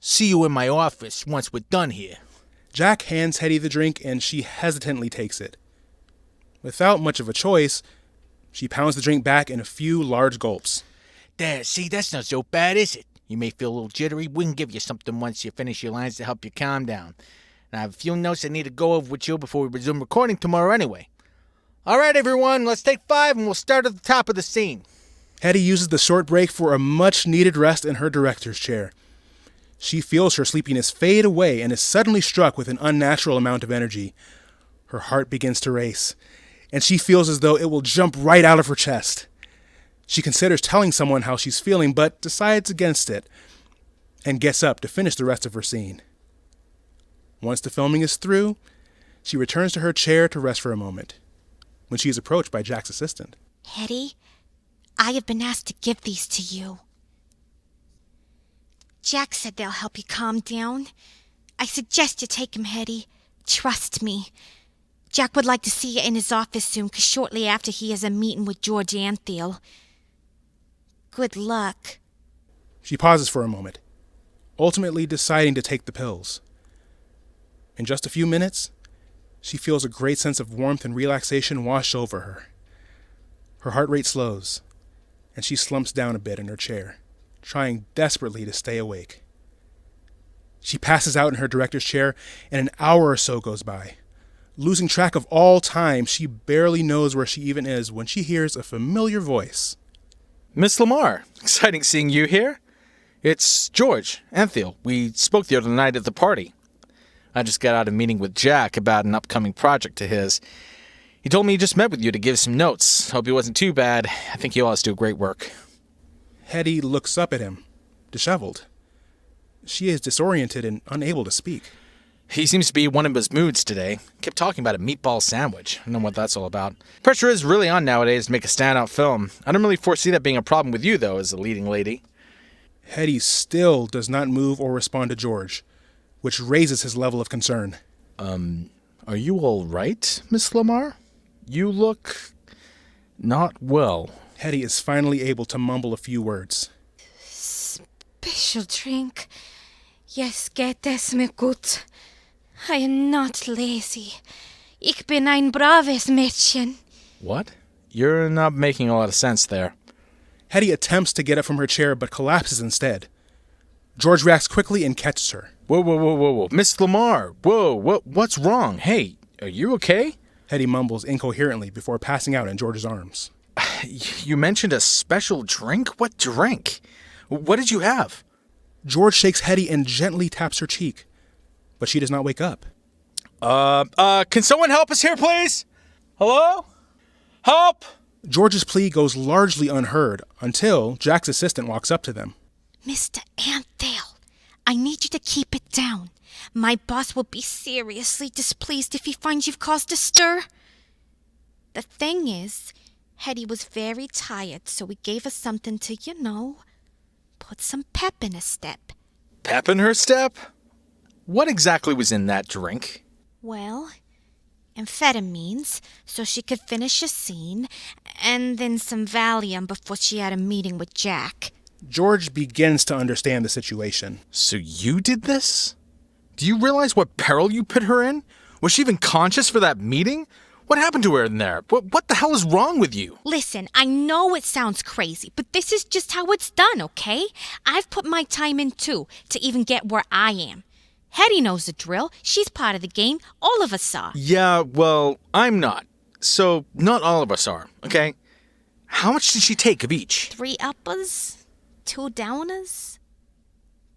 see you in my office once we're done here. Jack hands Hedy the drink, and she hesitantly takes it. Without much of a choice, she pounds the drink back in a few large gulps. There, see, that's not so bad, is it? You may feel a little jittery. We can give you something once you finish your lines to help you calm down. And I have a few notes I need to go over with you before we resume recording tomorrow anyway. All right, everyone, let's take 5 and we'll start at the top of the scene. Hedy uses the short break for a much-needed rest in her director's chair. She feels her sleepiness fade away and is suddenly struck with an unnatural amount of energy. Her heart begins to race, and she feels as though it will jump right out of her chest. She considers telling someone how she's feeling, but decides against it, and gets up to finish the rest of her scene. Once the filming is through, she returns to her chair to rest for a moment, when she is approached by Jack's assistant. Hedy, I have been asked to give these to you. Jack said they'll help you calm down. I suggest you take them, Hedy. Trust me. Jack would like to see you in his office soon, because shortly after he has a meeting with George Antheil. Good luck. She pauses for a moment, ultimately deciding to take the pills. In just a few minutes, she feels a great sense of warmth and relaxation wash over her. Her heart rate slows, and she slumps down a bit in her chair, trying desperately to stay awake. She passes out in her director's chair, and an hour or so goes by. Losing track of all time, she barely knows where she even is when she hears a familiar voice. Miss Lamarr, exciting seeing you here. It's George Antheil. We spoke the other night at the party. I just got out of a meeting with Jack about an upcoming project of his. He told me he just met with you to give some notes. Hope he wasn't too bad. I think you always do great work. Hedy looks up at him, disheveled. She is disoriented and unable to speak. He seems to be in one of his moods today. Kept talking about a meatball sandwich. I don't know what that's all about. Pressure is really on nowadays to make a standout film. I don't really foresee that being a problem with you, though, as the leading lady. Hedy still does not move or respond to George, which raises his level of concern. Are you all right, Miss Lamarr? You look not well. Hedy is finally able to mumble a few words. Special drink. Yes, get es mir gut. I am not lazy. Ich bin ein braves Mädchen. What? You're not making a lot of sense there. Hedy attempts to get up from her chair, but collapses instead. George reacts quickly and catches her. Whoa. Miss Lamarr, what's wrong? Hey, are you okay? Hedy mumbles incoherently before passing out in George's arms. You mentioned a special drink? What drink? What did you have? George shakes Hedy and gently taps her cheek, but she does not wake up. Can someone help us here, please? Hello? Help! George's plea goes largely unheard until Jack's assistant walks up to them. Mr. Antheil, I need you to keep it down. My boss will be seriously displeased if he finds you've caused a stir. The thing is, Hedy was very tired, so we gave her something to, put some pep in her step. Pep in her step? What exactly was in that drink? Well, amphetamines, so she could finish a scene, and then some Valium before she had a meeting with Jack. George begins to understand the situation. So you did this? Do you realize what peril you put her in? Was she even conscious for that meeting? What happened to her in there? What the hell is wrong with you? Listen, I know it sounds crazy, but this is just how it's done, okay? I've put my time in too, to even get where I am. Hedy knows the drill. She's part of the game. All of us are. Yeah, well, I'm not. So, not all of us are, okay? How much did she take of each? 3 uppers, 2 downers.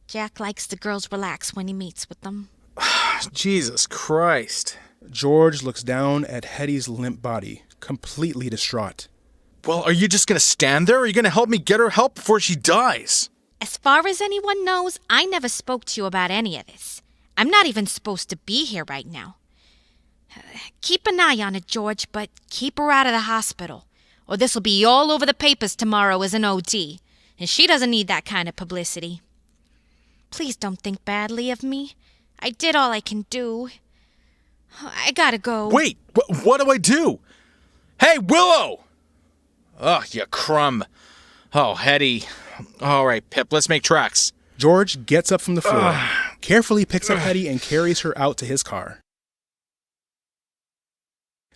Jack likes the girls relax when he meets with them. Jesus Christ. George looks down at Hedy's limp body, completely distraught. Well, are you just gonna stand there, or are you gonna help me get her help before she dies? As far as anyone knows, I never spoke to you about any of this. I'm not even supposed to be here right now. Keep an eye on her, George, but keep her out of the hospital, or this'll be all over the papers tomorrow as an OD, and she doesn't need that kind of publicity. Please don't think badly of me. I did all I can do. I gotta go. Wait, what do I do? Hey, Willow! Ugh, you crumb. Oh, Hedy. All right, Pip, let's make tracks. George gets up from the floor, carefully picks up Hedy and carries her out to his car.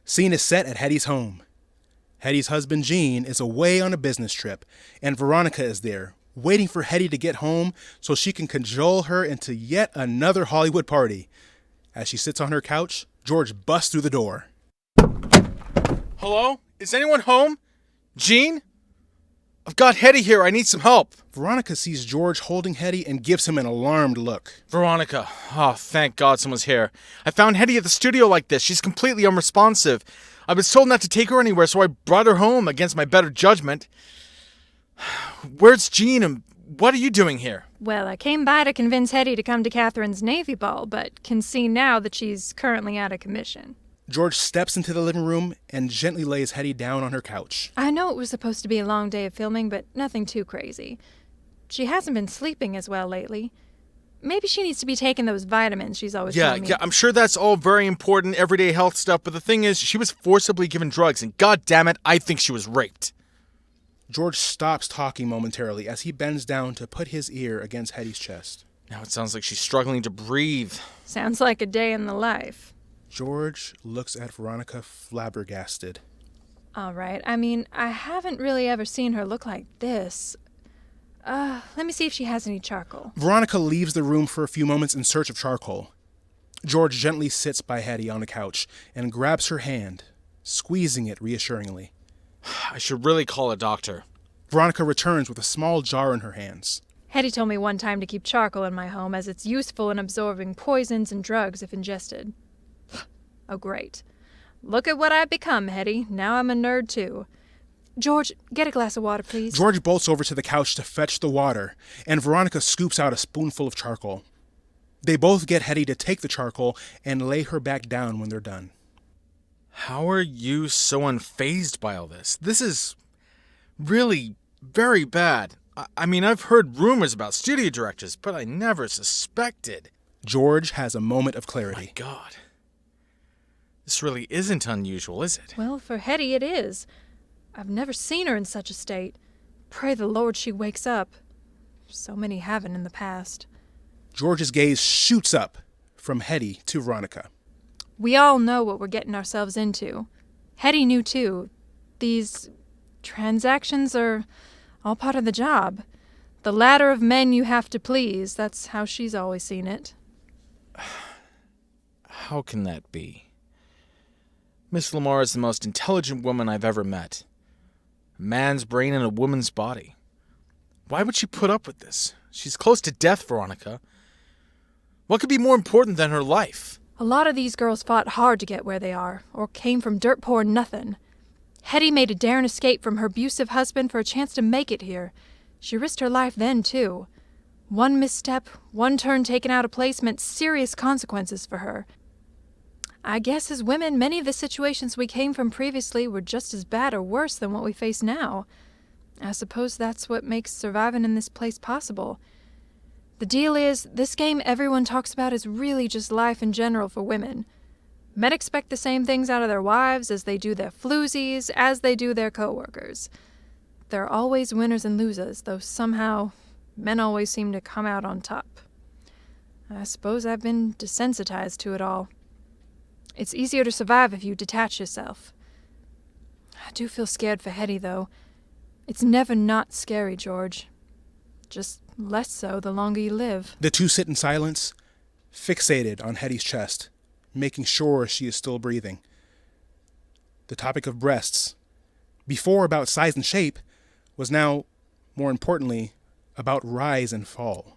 Scene is set at Hedy's home. Hedy's husband, Jean, is away on a business trip, and Veronica is there, waiting for Hedy to get home so she can cajole her into yet another Hollywood party. As she sits on her couch, George busts through the door. Hello? Is anyone home? Jean? I've got Hedy here. I need some help. Veronica sees George holding Hedy and gives him an alarmed look. Veronica. Oh, thank God someone's here. I found Hedy at the studio like this. She's completely unresponsive. I was told not to take her anywhere, so I brought her home against my better judgment. Where's Jean and what are you doing here? Well, I came by to convince Hedy to come to Catherine's Navy Ball, but can see now that she's currently out of commission. George steps into the living room and gently lays Hedy down on her couch. I know it was supposed to be a long day of filming, but nothing too crazy. She hasn't been sleeping as well lately. Maybe she needs to be taking those vitamins she's always telling me. Yeah, I'm sure that's all very important everyday health stuff, but the thing is, she was forcibly given drugs, and God damn it, I think she was raped. George stops talking momentarily as he bends down to put his ear against Hedy's chest. Now it sounds like she's struggling to breathe. Sounds like a day in the life. George looks at Veronica flabbergasted. All right, I mean, I haven't really ever seen her look like this. Let me see if she has any charcoal. Veronica leaves the room for a few moments in search of charcoal. George gently sits by Hedy on the couch and grabs her hand, squeezing it reassuringly. I should really call a doctor. Veronica returns with a small jar in her hands. Hedy told me one time to keep charcoal in my home as it's useful in absorbing poisons and drugs if ingested. Oh, great. Look at what I've become, Hedy. Now I'm a nerd, too. George, get a glass of water, please. George bolts over to the couch to fetch the water, and Veronica scoops out a spoonful of charcoal. They both get Hedy to take the charcoal and lay her back down when they're done. How are you so unfazed by all this? This is really very bad. I mean, I've heard rumors about studio directors, but I never suspected. George has a moment of clarity. My God. This really isn't unusual, is it? Well, for Hedy it is. I've never seen her in such a state. Pray the Lord she wakes up. So many haven't in the past. George's gaze shoots up from Hedy to Veronica. We all know what we're getting ourselves into. Hedy knew too. These transactions are all part of the job. The ladder of men you have to please, that's how she's always seen it. How can that be? Miss Lamarr is the most intelligent woman I've ever met. A man's brain in a woman's body. Why would she put up with this? She's close to death, Veronica. What could be more important than her life? A lot of these girls fought hard to get where they are, or came from dirt poor nothing. Hedy made a daring escape from her abusive husband for a chance to make it here. She risked her life then, too. One misstep, one turn taken out of place meant serious consequences for her. I guess as women, many of the situations we came from previously were just as bad or worse than what we face now. I suppose that's what makes surviving in this place possible. The deal is, this game everyone talks about is really just life in general for women. Men expect the same things out of their wives as they do their floozies, as they do their co-workers. There are always winners and losers, though somehow men always seem to come out on top. I suppose I've been desensitized to it all. It's easier to survive if you detach yourself. I do feel scared for Hedy, though. It's never not scary, George. Just less so the longer you live. The two sit in silence, fixated on Hedy's chest, making sure she is still breathing. The topic of breasts, before about size and shape, was now, more importantly, about rise and fall.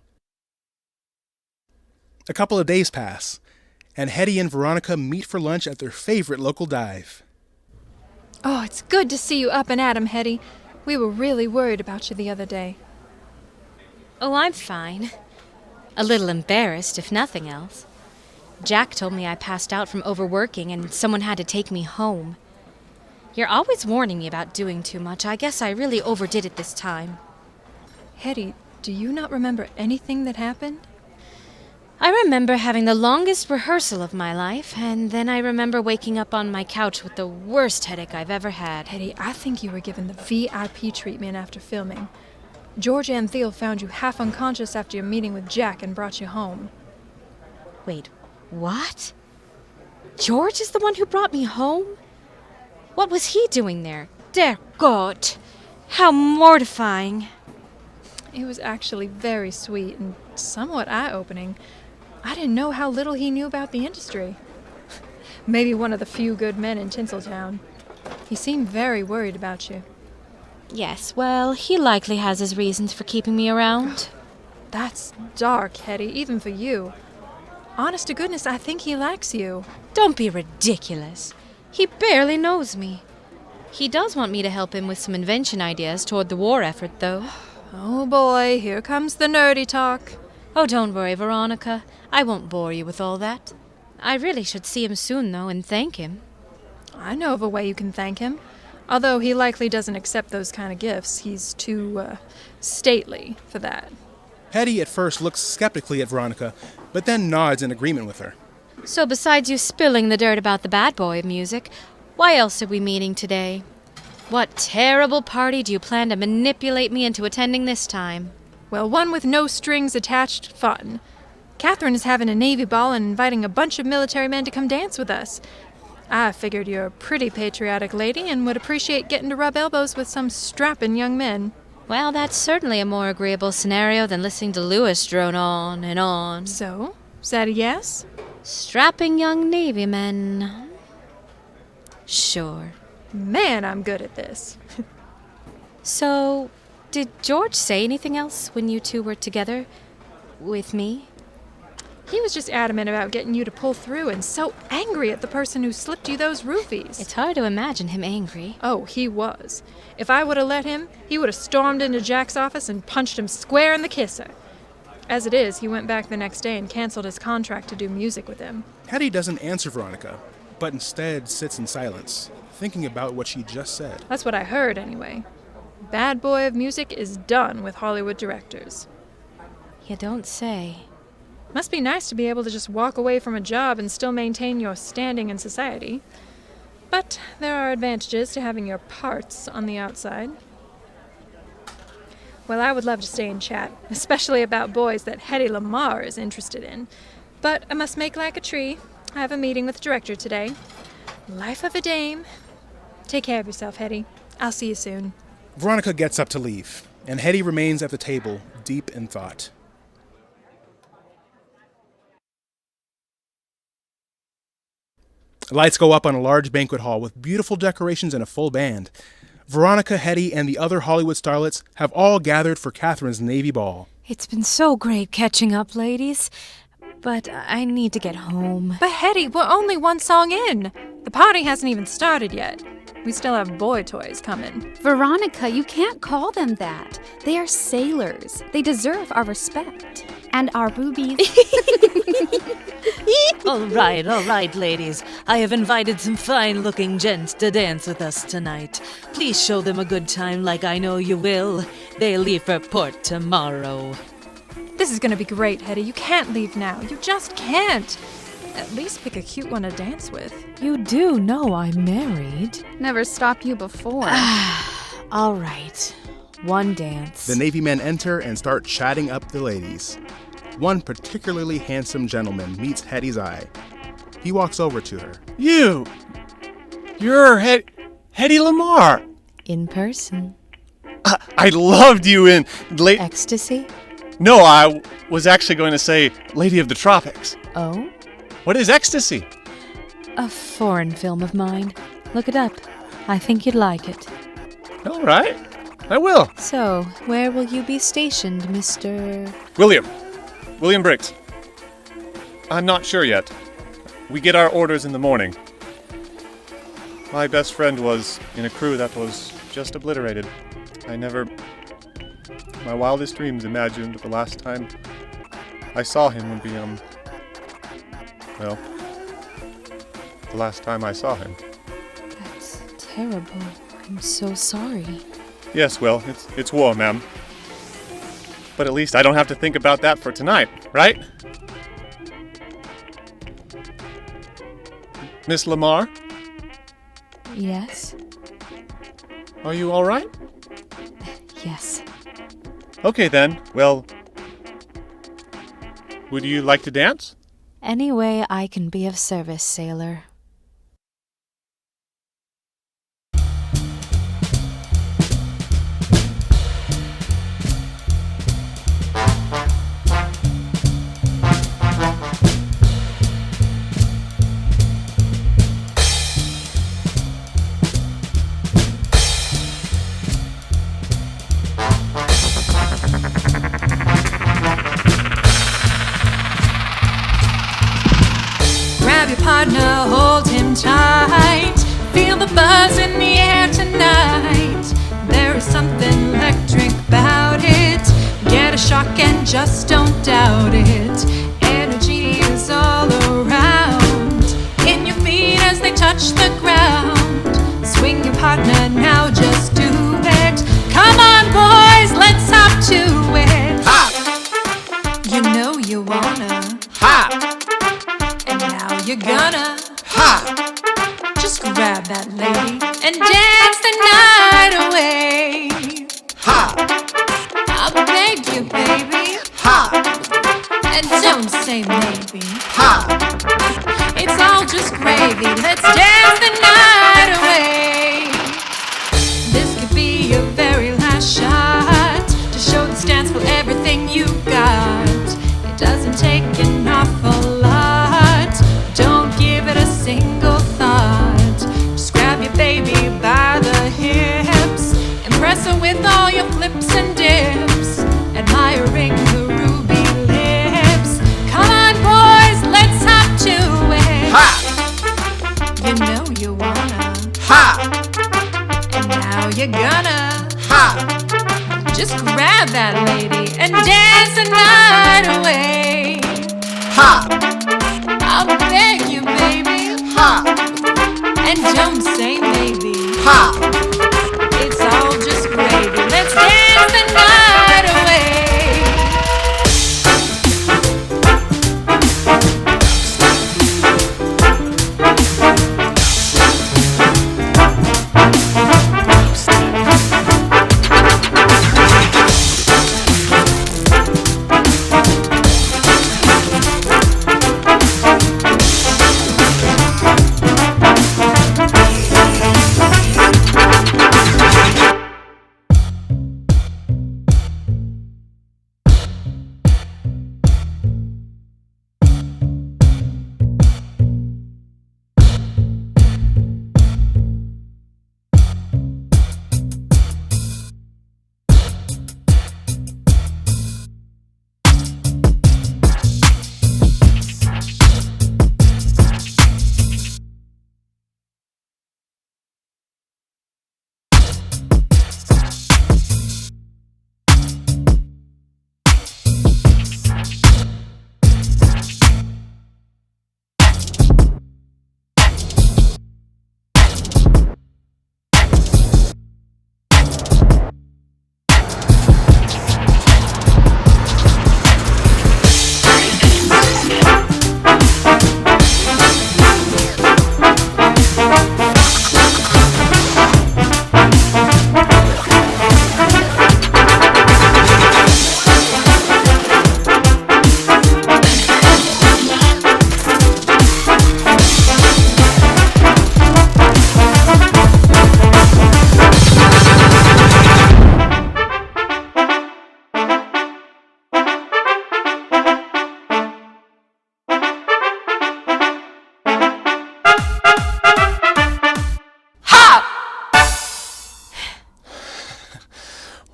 A couple of days pass, and Hedy and Veronica meet for lunch at their favorite local dive. Oh, it's good to see you up and at 'em, Hedy. We were really worried about you the other day. Oh, I'm fine. A little embarrassed, if nothing else. Jack told me I passed out from overworking and someone had to take me home. You're always warning me about doing too much. I guess I really overdid it this time. Hedy, do you not remember anything that happened? I remember having the longest rehearsal of my life, and then I remember waking up on my couch with the worst headache I've ever had. Hedy, I think you were given the VIP treatment after filming. George Antheil found you half unconscious after your meeting with Jack and brought you home. Wait, what? George is the one who brought me home? What was he doing there? Dear God, how mortifying. It was actually very sweet and somewhat eye-opening. I didn't know how little he knew about the industry. Maybe one of the few good men in Tinseltown. He seemed very worried about you. Yes, well, he likely has his reasons for keeping me around. That's dark, Hedy, even for you. Honest to goodness, I think he likes you. Don't be ridiculous. He barely knows me. He does want me to help him with some invention ideas toward the war effort, though. Oh boy, here comes the nerdy talk. Oh, don't worry, Veronica. I won't bore you with all that. I really should see him soon, though, and thank him. I know of a way you can thank him. Although he likely doesn't accept those kind of gifts. He's too, stately for that. Hedy at first looks skeptically at Veronica, but then nods in agreement with her. So besides you spilling the dirt about the bad boy of music, why else are we meeting today? What terrible party do you plan to manipulate me into attending this time? Well, one with no strings attached fun. Catherine is having a Navy ball and inviting a bunch of military men to come dance with us. I figured you're a pretty patriotic lady and would appreciate getting to rub elbows with some strapping young men. Well, that's certainly a more agreeable scenario than listening to Lewis drone on and on. So? Is that a yes? Strapping young Navy men. Sure. Man, I'm good at this. So, did George say anything else when you two were together with me? He was just adamant about getting you to pull through and so angry at the person who slipped you those roofies. It's hard to imagine him angry. Oh, he was. If I would have let him, he would have stormed into Jack's office and punched him square in the kisser. As it is, he went back the next day and canceled his contract to do music with him. Hedy doesn't answer Veronica, but instead sits in silence, thinking about what she just said. That's what I heard, anyway. Bad boy of music is done with Hollywood directors. You don't say. Must be nice to be able to just walk away from a job and still maintain your standing in society. But there are advantages to having your parts on the outside. Well, I would love to stay and chat, especially about boys that Hedy Lamarr is interested in. But I must make like a tree. I have a meeting with the director today. Life of a dame. Take care of yourself, Hedy. I'll see you soon. Veronica gets up to leave, and Hedy remains at the table, deep in thought. Lights go up on a large banquet hall with beautiful decorations and a full band. Veronica, Hedy, and the other Hollywood starlets have all gathered for Catherine's Navy ball. It's been so great catching up, ladies. But I need to get home. But Hedy, we're only one song in. The party hasn't even started yet. We still have boy toys coming. Veronica, you can't call them that. They are sailors. They deserve our respect. And our boobies. All right, ladies. I have invited some fine-looking gents to dance with us tonight. Please show them a good time like I know you will. They leave for port tomorrow. This is gonna be great, Hedy. You can't leave now. You just can't. At least pick a cute one to dance with. You do know I'm married. Never stopped you before. All right. One dance. The Navy men enter and start chatting up the ladies. One particularly handsome gentleman meets Hedy's eye. He walks over to her. You're Hedy Lamarr. In person. I loved you in Ecstasy? No, I was actually going to say Lady of the Tropics. Oh? What is Ecstasy? A foreign film of mine. Look it up. I think you'd like it. All right. I will. So, where will you be stationed, Mr. William Briggs. I'm not sure yet. We get our orders in the morning. My best friend was in a crew that was just obliterated. My wildest dreams imagined that the last time I saw him would be, the last time I saw him. That's terrible. I'm so sorry. Yes, well, it's war, ma'am. But at least I don't have to think about that for tonight, right? Miss Lamarr, Yes? are you all right? Yes. Okay then, well, would you like to dance? Any way I can be of service, sailor. Grab your partner, hold him tight. Feel the buzz in the air tonight. There is something electric about it. Get a shock and just don't doubt it. Energy is all around. In your feet as they touch the ground. Swing your partner now, just do it. Come on, boys, let's hop to it. Ha! You know you wanna. Ha! And now you're gonna. Ha! Just grab that lady and dance the night away. Ha! I'll beg you, baby. Ha! And don't say maybe. Ha! It's all just gravy. Let's dance the night away. This could be your very last shot to show this dance for everything you got. It doesn't take an awful lot. Don't give it a single thought. Just grab your baby by the hips. Impress her with all your flips and dips. Admiring the ruby lips. Come on, boys, let's hop to it. Ha! You know you wanna. Ha! And now you're gonna. Ha! Just grab that lady and dance the night away. Ha! I'll beg you, baby. Ha! And don't say maybe. Ha! It's all just gravy. Let's dance the night away.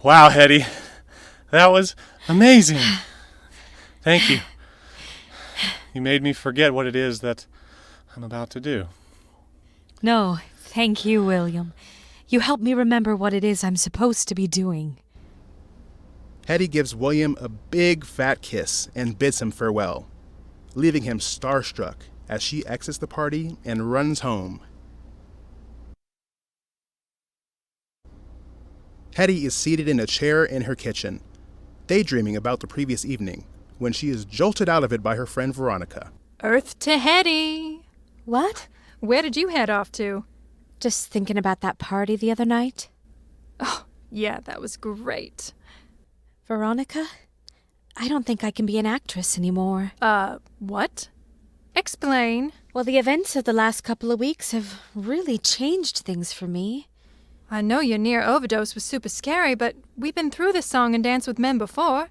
Wow, Hedy. That was amazing. Thank you. You made me forget what it is that I'm about to do. No, thank you, William. You helped me remember what it is I'm supposed to be doing. Hedy gives William a big fat kiss and bids him farewell, leaving him starstruck as she exits the party and runs home. Hedy is seated in a chair in her kitchen, daydreaming about the previous evening, when she is jolted out of it by her friend Veronica. Earth to Hedy. What? Where did you head off to? Just thinking about that party the other night. Oh, yeah, that was great. Veronica, I don't think I can be an actress anymore. What? Explain. Well, the events of the last couple of weeks have really changed things for me. I know your near overdose was super scary, but we've been through this song and dance with men before.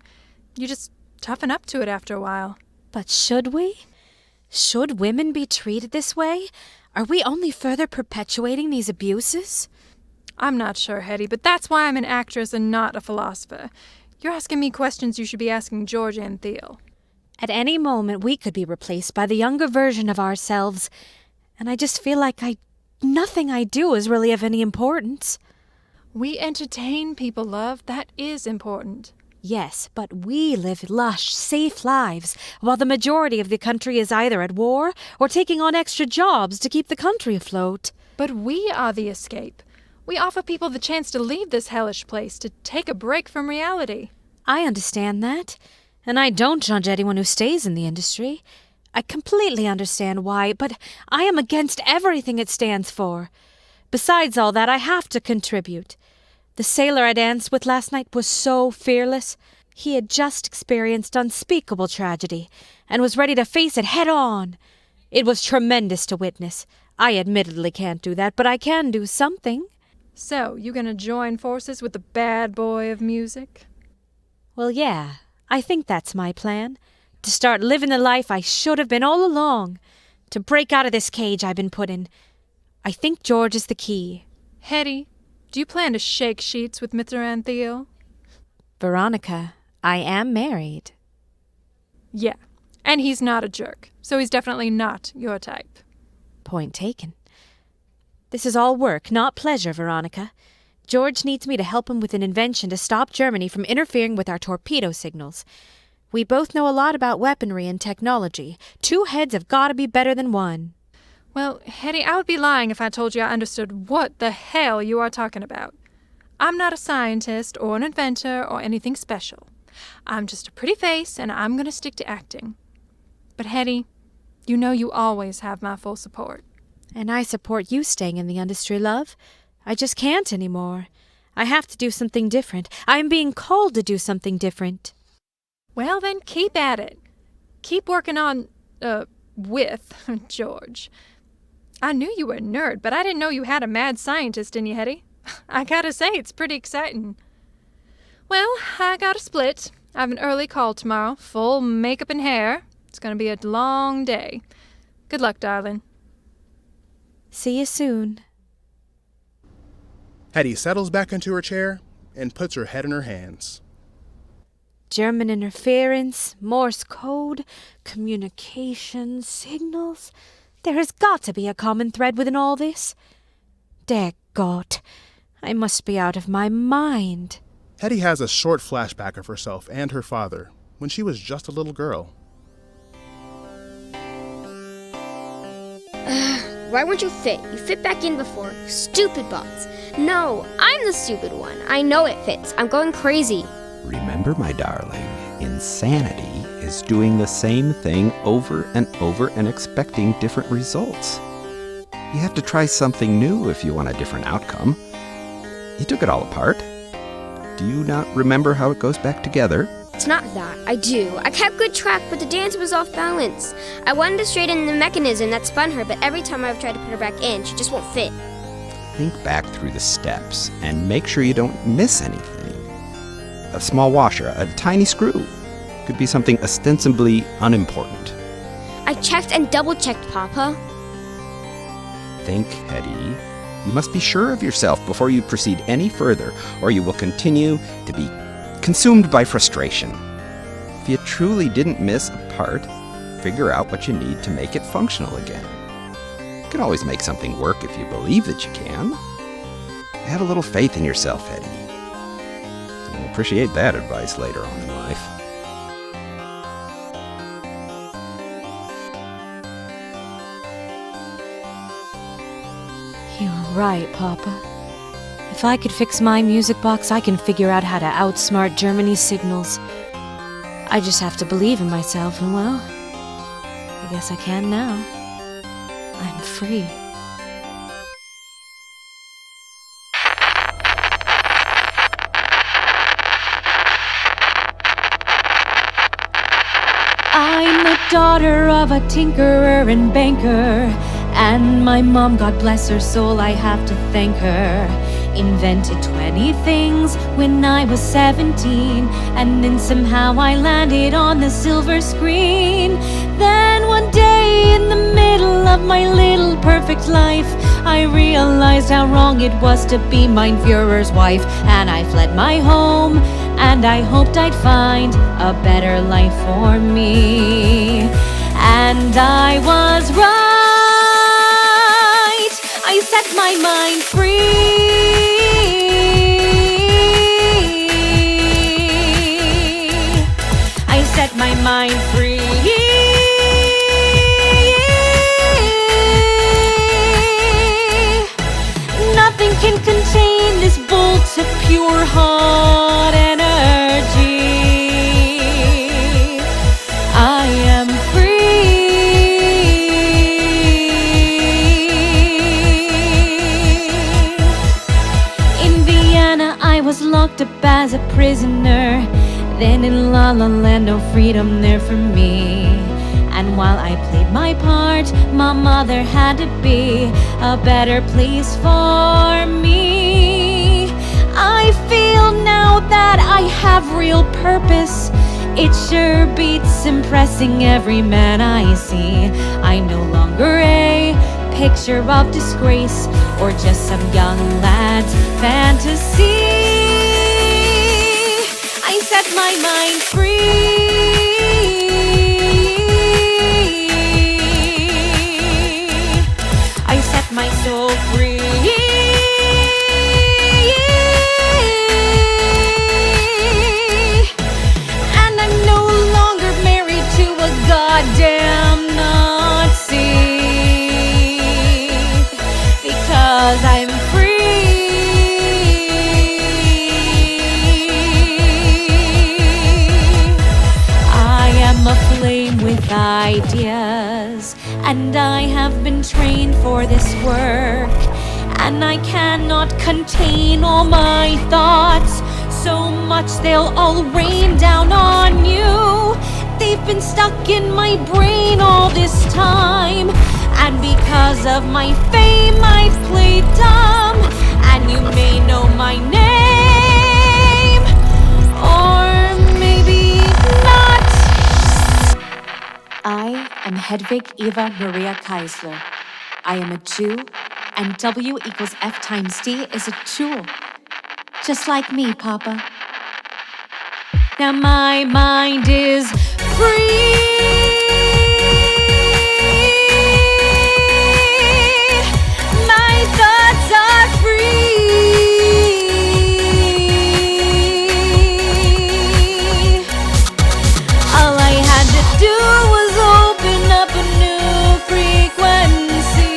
You just toughen up to it after a while. But should we? Should women be treated this way? Are we only further perpetuating these abuses? I'm not sure, Hedy, but that's why I'm an actress and not a philosopher. You're asking me questions you should be asking George Antheil. At any moment, we could be replaced by the younger version of ourselves, and I just feel like nothing I do is really of any importance. We entertain people, love. That is important. Yes, but we live lush, safe lives, while the majority of the country is either at war or taking on extra jobs to keep the country afloat. But we are the escape. We offer people the chance to leave this hellish place, to take a break from reality. I understand that, and I don't judge anyone who stays in the industry. I completely understand why, but I am against everything it stands for. Besides all that, I have to contribute. The sailor I danced with last night was so fearless. He had just experienced unspeakable tragedy and was ready to face it head on. It was tremendous to witness. I admittedly can't do that, but I can do something. So, you gonna join forces with the bad boy of music? Well, yeah, I think that's my plan. To start living the life I should have been all along. To break out of this cage I've been put in. I think George is the key. Hedy, do you plan to shake sheets with Mr. Antheil? Veronica, I am married. Yeah, and he's not a jerk, so he's definitely not your type. Point taken. This is all work, not pleasure, Veronica. George needs me to help him with an invention to stop Germany from interfering with our torpedo signals. We both know a lot about weaponry and technology. 2 heads have got to be better than 1. Well, Hedy, I would be lying if I told you I understood what the hell you are talking about. I'm not a scientist or an inventor or anything special. I'm just a pretty face, and I'm going to stick to acting. But Hedy, you know you always have my full support. And I support you staying in the industry, love. I just can't anymore. I have to do something different. I'm being called to do something different. Well, then keep at it. Keep working on, with George. I knew you were a nerd, but I didn't know you had a mad scientist in you, Hedy. I gotta say, it's pretty exciting. Well, I gotta split. I have an early call tomorrow, full makeup and hair. It's gonna be a long day. Good luck, darling. See you soon. Hedy settles back into her chair and puts her head in her hands. German interference, Morse code, communication, signals. There has got to be a common thread within all this. Dear God, I must be out of my mind. Hedy has a short flashback of herself and her father when she was just a little girl. Why weren't you fit? You fit back in before. Stupid bots. No, I'm the stupid one. I know it fits. I'm going crazy. Remember, my darling, insanity is doing the same thing over and over and expecting different results. You have to try something new if you want a different outcome. You took it all apart. Do you not remember how it goes back together? It's not that. I do. I kept good track, but the dance was off balance. I wanted to straighten the mechanism that spun her, but every time I've tried to put her back in, she just won't fit. Think back through the steps and make sure you don't miss anything. A small washer, a tiny screw. Could be something ostensibly unimportant. I checked and double-checked, Papa. Think, Hedy. You must be sure of yourself before you proceed any further, or you will continue to be consumed by frustration. If you truly didn't miss a part, figure out what you need to make it functional again. You can always make something work if you believe that you can. Have a little faith in yourself, Hedy. You'll appreciate that advice later on in life. You're right, Papa. If I could fix my music box, I can figure out how to outsmart Germany's signals. I just have to believe in myself, and well, I guess I can now. I'm free. I'm the daughter of a tinkerer and banker, and my mom, God bless her soul, I have to thank her, invented 20 things when I was 17, and then somehow I landed on the silver screen. Then one day in the middle of my little perfect life, I realized how wrong it was to be mein Führer's wife, and I fled my home, and I hoped I'd find a better life for me. And I was right. I set my mind free. I set my mind free. Nothing can contain this bolt of pure hot energy. I am free. In Vienna, I was locked up as a prisoner. Then in La La Land, no freedom there for me. And while I played my part, my mother had to be a better place for me. I feel now that I have real purpose. It sure beats impressing every man I see. I'm no longer a picture of disgrace or just some young lad's fantasy. I set my mind free. I set my soul free. And I'm no longer married to a goddamn Nazi, because I'm free. I am aflame with ideas, and I have been trained for this work, and I cannot contain all my thoughts, so much they'll all rain down on you. They've been stuck in my brain all this time, and because of my fame I've played dumb, and you may know my name, or maybe not. I am Hedwig Eva Maria Keisler. I am a Jew, and W equals F times D is a joule. Just like me, Papa. Now my mind is free. My thoughts are free. All I had to do was open up a new frequency,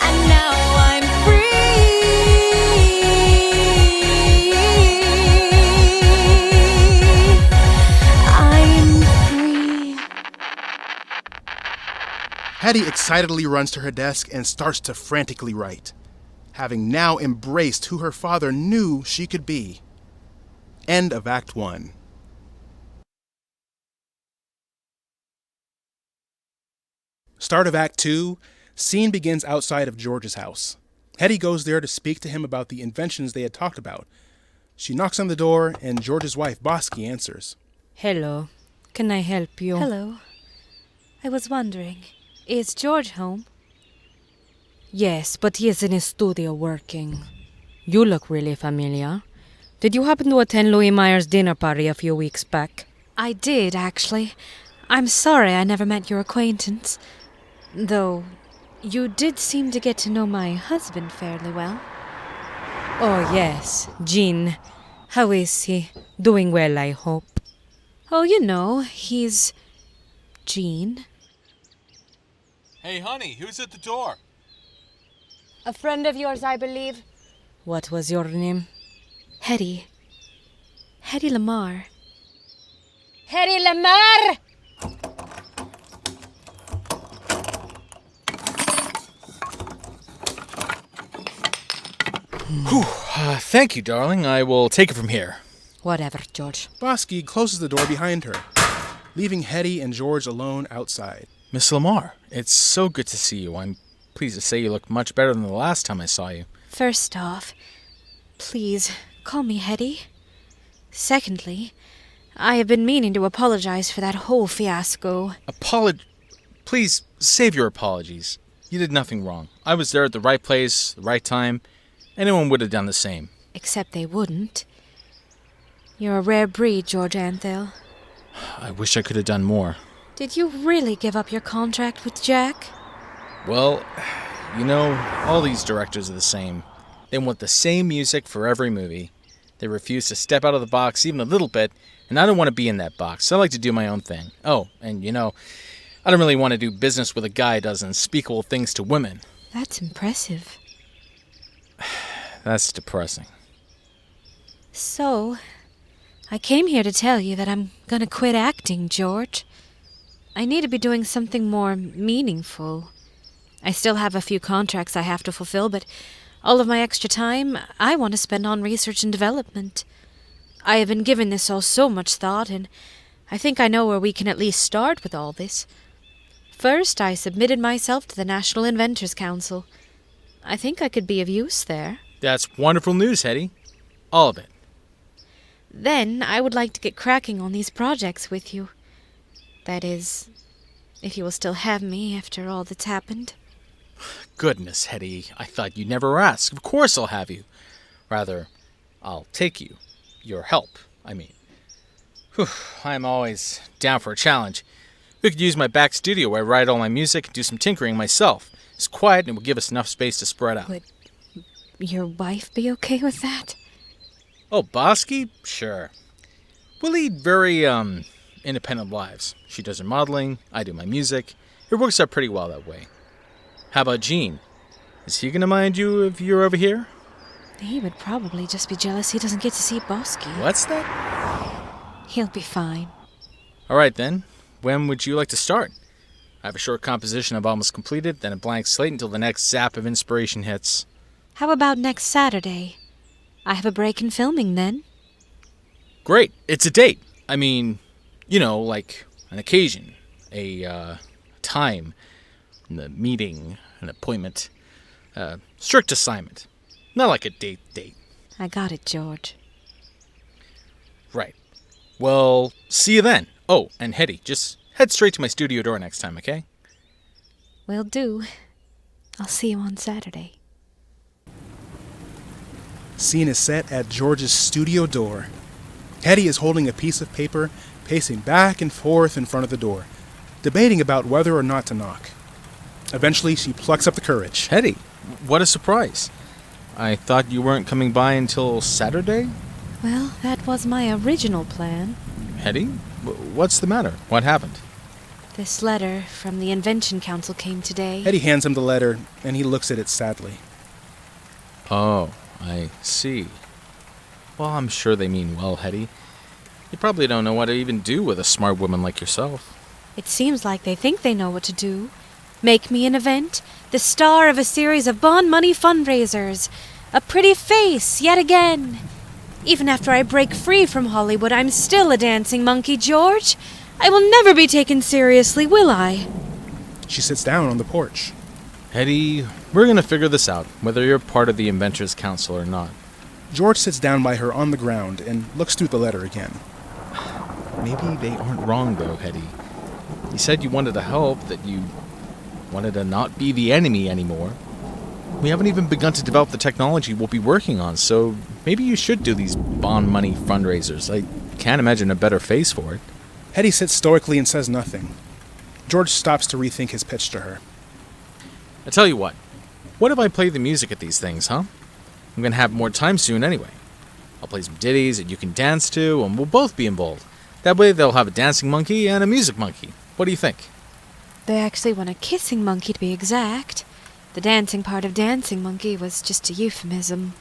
and now I'm free. I'm free. Hedy excitedly runs to her desk and starts to frantically write, having now embraced who her father knew she could be. End of Act 1. Start of Act 2, scene begins outside of George's house. Hedy goes there to speak to him about the inventions they had talked about. She knocks on the door, and George's wife, Bosky, answers. Hello. Can I help you? Hello. I was wondering, is George home? Yes, but he is in his studio working. You look really familiar. Did you happen to attend Louis Meyer's dinner party a few weeks back? I did, actually. I'm sorry I never met your acquaintance. Though, you did seem to get to know my husband fairly well. Oh, yes, Jean. How is he? Doing well, I hope. Oh, you know, he's... Jean. Hey, honey, who's at the door? A friend of yours, I believe. What was your name? Hedy. Hedy Lamarr. Hedy Lamarr! Whew, thank you, darling. I will take it from here. Whatever, George. Bosky closes the door behind her, leaving Hedy and George alone outside. Miss Lamarr, it's so good to see you. I'm pleased to say you look much better than the last time I saw you. First off, please call me Hedy. Secondly, I have been meaning to apologize for that whole fiasco. Please save your apologies. You did nothing wrong. I was there at the right place, the right time. Anyone would have done the same. Except they wouldn't. You're a rare breed, George Antheil. I wish I could have done more. Did you really give up your contract with Jack? Well, you know, all these directors are the same. They want the same music for every movie. They refuse to step out of the box even a little bit, and I don't want to be in that box. I like to do my own thing. Oh, and you know, I don't really want to do business with a guy who does unspeakable things to women. That's impressive. That's depressing. So, I came here to tell you that I'm gonna quit acting, George. I need to be doing something more meaningful. I still have a few contracts I have to fulfill, but all of my extra time I want to spend on research and development. I have been giving this all so much thought, and I think I know where we can at least start with all this. First, I submitted myself to the National Inventors Council. I think I could be of use there. That's wonderful news, Hedy. All of it. Then I would like to get cracking on these projects with you. That is, if you will still have me after all that's happened. Goodness, Hedy, I thought you'd never ask. Of course I'll have you. Rather, I'll take you. Your help, I mean. Whew, I'm always down for a challenge. We could use my back studio where I write all my music and do some tinkering myself. It's quiet and it will give us enough space to spread out. Would your wife be okay with that? Oh, Bosky? Sure. We lead very, independent lives. She does her modeling, I do my music. It works out pretty well that way. How about Gene? Is he gonna mind you if you're over here? He would probably just be jealous he doesn't get to see Bosky. What's that? He'll be fine. All right, then. When would you like to start? I have a short composition I've almost completed, then a blank slate until the next zap of inspiration hits. How about next Saturday? I have a break in filming then. Great. It's a date. I mean, you know, like an occasion, a time, a meeting, an appointment, a strict assignment. Not like a date. I got it, George. Right. Well, see you then. Oh, and Hedy, just head straight to my studio door next time, okay? Will do. I'll see you on Saturday. Scene is set at George's studio door. Hedy is holding a piece of paper, pacing back and forth in front of the door, debating about whether or not to knock. Eventually, she plucks up the courage. Hedy, what a surprise. I thought you weren't coming by until Saturday? Well, that was my original plan. Hedy, what's the matter? What happened? This letter from the Invention Council came today. Hedy hands him the letter, and he looks at it sadly. Oh, I see. Well, I'm sure they mean well, Hedy. You probably don't know what to even do with a smart woman like yourself. It seems like they think they know what to do. Make me an event, the star of a series of bond money fundraisers, a pretty face yet again. Even after I break free from Hollywood, I'm still a dancing monkey, George. I will never be taken seriously, will I? She sits down on the porch. Hedy, we're going to figure this out, whether you're part of the Inventors Council or not. George sits down by her on the ground and looks through the letter again. Maybe they aren't wrong, though, Hedy. You said you wanted to help, that you wanted to not be the enemy anymore. We haven't even begun to develop the technology we'll be working on, so maybe you should do these bond money fundraisers. I can't imagine a better face for it. Hedy sits stoically and says nothing. George stops to rethink his pitch to her. I tell you what if I play the music at these things, huh? I'm going to have more time soon anyway. I'll play some ditties that you can dance to, and we'll both be involved. That way they'll have a dancing monkey and a music monkey. What do you think? They actually want a kissing monkey to be exact. The dancing part of dancing monkey was just a euphemism.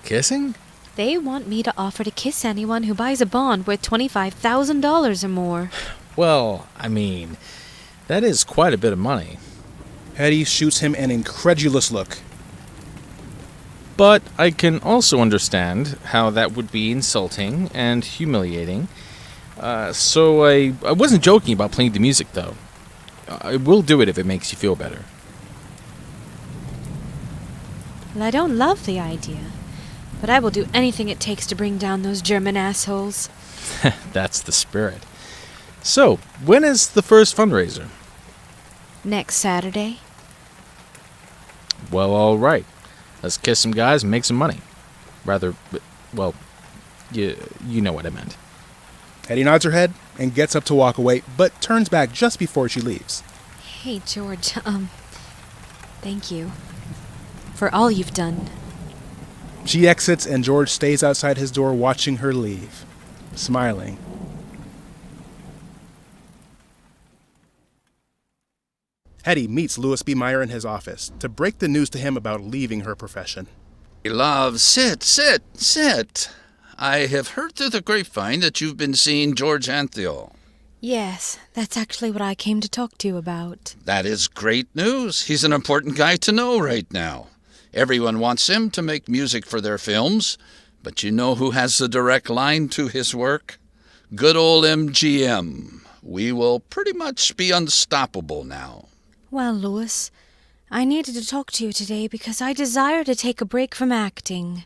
Kissing? They want me to offer to kiss anyone who buys a bond worth $25,000 or more. Well, I mean, that is quite a bit of money. Hedy shoots him an incredulous look. But I can also understand how that would be insulting and humiliating. So I wasn't joking about playing the music, though. I will do it if it makes you feel better. Well, I don't love the idea, but I will do anything it takes to bring down those German assholes. That's the spirit. So, when is the first fundraiser? Next Saturday. Well, all right. Let's kiss some guys and make some money. Rather, well, you know what I meant. Hedy nods her head and gets up to walk away, but turns back just before she leaves. Hey, George, thank you for all you've done. She exits and George stays outside his door watching her leave, smiling. Hedy meets Louis B. Meyer in his office to break the news to him about leaving her profession. Love, sit. I have heard through the grapevine that you've been seeing George Antheil. Yes, that's actually what I came to talk to you about. That is great news. He's an important guy to know right now. Everyone wants him to make music for their films, but you know who has the direct line to his work? Good old MGM. We will pretty much be unstoppable now. Well, Louis, I needed to talk to you today because I desire to take a break from acting.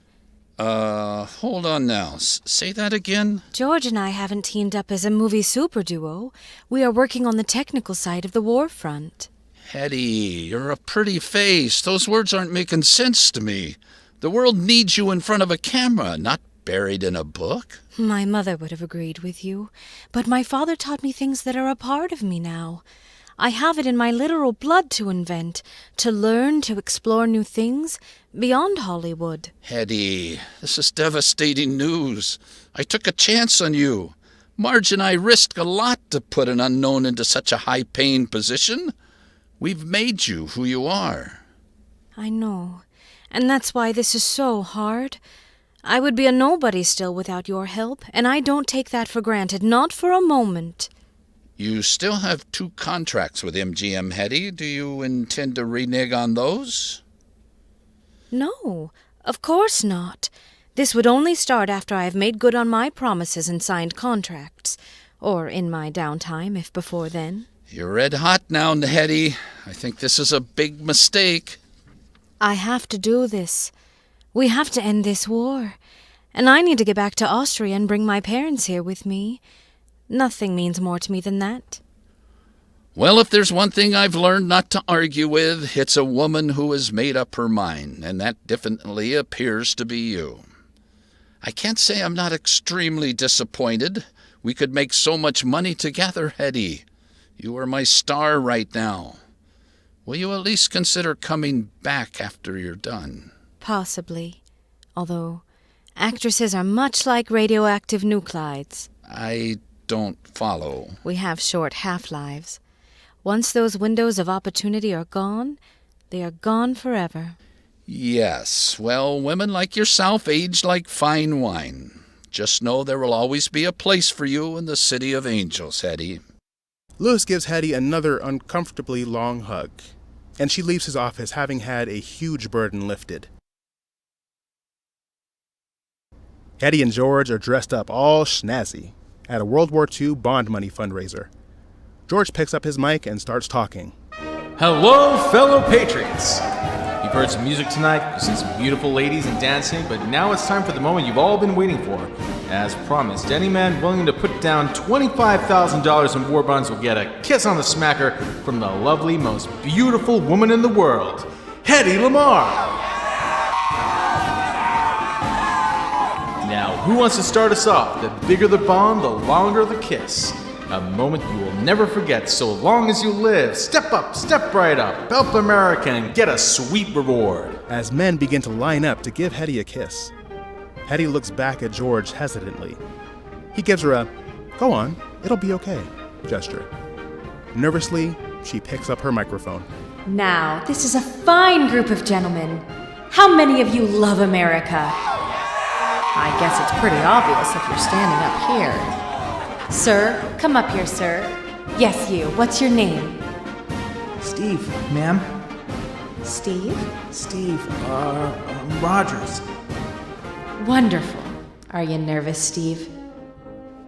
Hold on now. Say that again? George and I haven't teamed up as a movie super duo. We are working on the technical side of the war front. Hedy, you're a pretty face. Those words aren't making sense to me. The world needs you in front of a camera, not buried in a book. My mother would have agreed with you, but my father taught me things that are a part of me now. I have it in my literal blood to invent, to learn, to explore new things beyond Hollywood. Hedy, this is devastating news. I took a chance on you. Marge and I risked a lot to put an unknown into such a high-paying position. We've made you who you are. I know, and that's why this is so hard. I would be a nobody still without your help, and I don't take that for granted, not for a moment. You still have 2 contracts with MGM, Hedy. Do you intend to renege on those? No, of course not. This would only start after I have made good on my promises and signed contracts. Or in my downtime, if before then. You're red hot now, Hedy. I think this is a big mistake. I have to do this. We have to end this war. And I need to get back to Austria and bring my parents here with me. Nothing means more to me than that. Well, if there's one thing I've learned not to argue with, it's a woman who has made up her mind, and that definitely appears to be you. I can't say I'm not extremely disappointed. We could make so much money together, Hedy. You are my star right now. Will you at least consider coming back after you're done? Possibly. Although, actresses are much like radioactive nuclides. I don't follow. We have short half-lives. Once those windows of opportunity are gone, they are gone forever. Yes, well, women like yourself age like fine wine. Just know there will always be a place for you in the City of Angels, Hedy. Louis gives Hedy another uncomfortably long hug, and she leaves his office having had a huge burden lifted. Hedy and George are dressed up all snazzy at a World War II bond money fundraiser. George picks up his mic and starts talking. Hello, fellow patriots! You've heard some music tonight, you've seen some beautiful ladies and dancing, but now it's time for the moment you've all been waiting for. As promised, any man willing to put down $25,000 in war bonds will get a kiss on the smacker from the lovely, most beautiful woman in the world, Hedy Lamarr! Now, who wants to start us off? The bigger the bond, the longer the kiss. A moment you will never forget so long as you live. Step up, step right up, help America and get a sweet reward. As men begin to line up to give Hedy a kiss, Hedy looks back at George hesitantly. He gives her a, "Go on, it'll be okay," gesture. Nervously, she picks up her microphone. Now, this is a fine group of gentlemen. How many of you love America? I guess it's pretty obvious if you're standing up here. Sir, come up here, sir. Yes, you. What's your name? Steve, ma'am. Steve? Steve, Rogers. Wonderful. Are you nervous, Steve?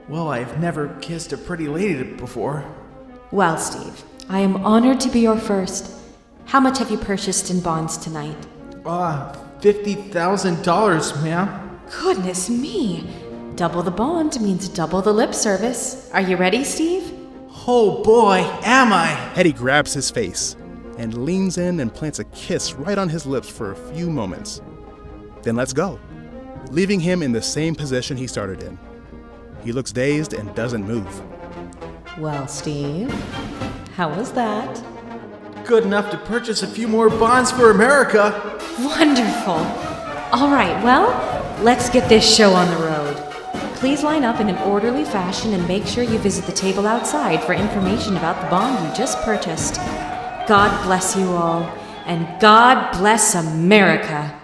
Well, I've never kissed a pretty lady before. Well, Steve, I am honored to be your first. How much have you purchased in bonds tonight? $50,000, ma'am. Goodness me. Double the bond means double the lip service. Are you ready, Steve? Oh boy, am I! Hedy grabs his face and leans in and plants a kiss right on his lips for a few moments. Then lets go, leaving him in the same position he started in. He looks dazed and doesn't move. Well, Steve, how was that? Good enough to purchase a few more bonds for America. Wonderful. All right, well, let's get this show on the road. Please line up in an orderly fashion and make sure you visit the table outside for information about the bond you just purchased. God bless you all, and God bless America.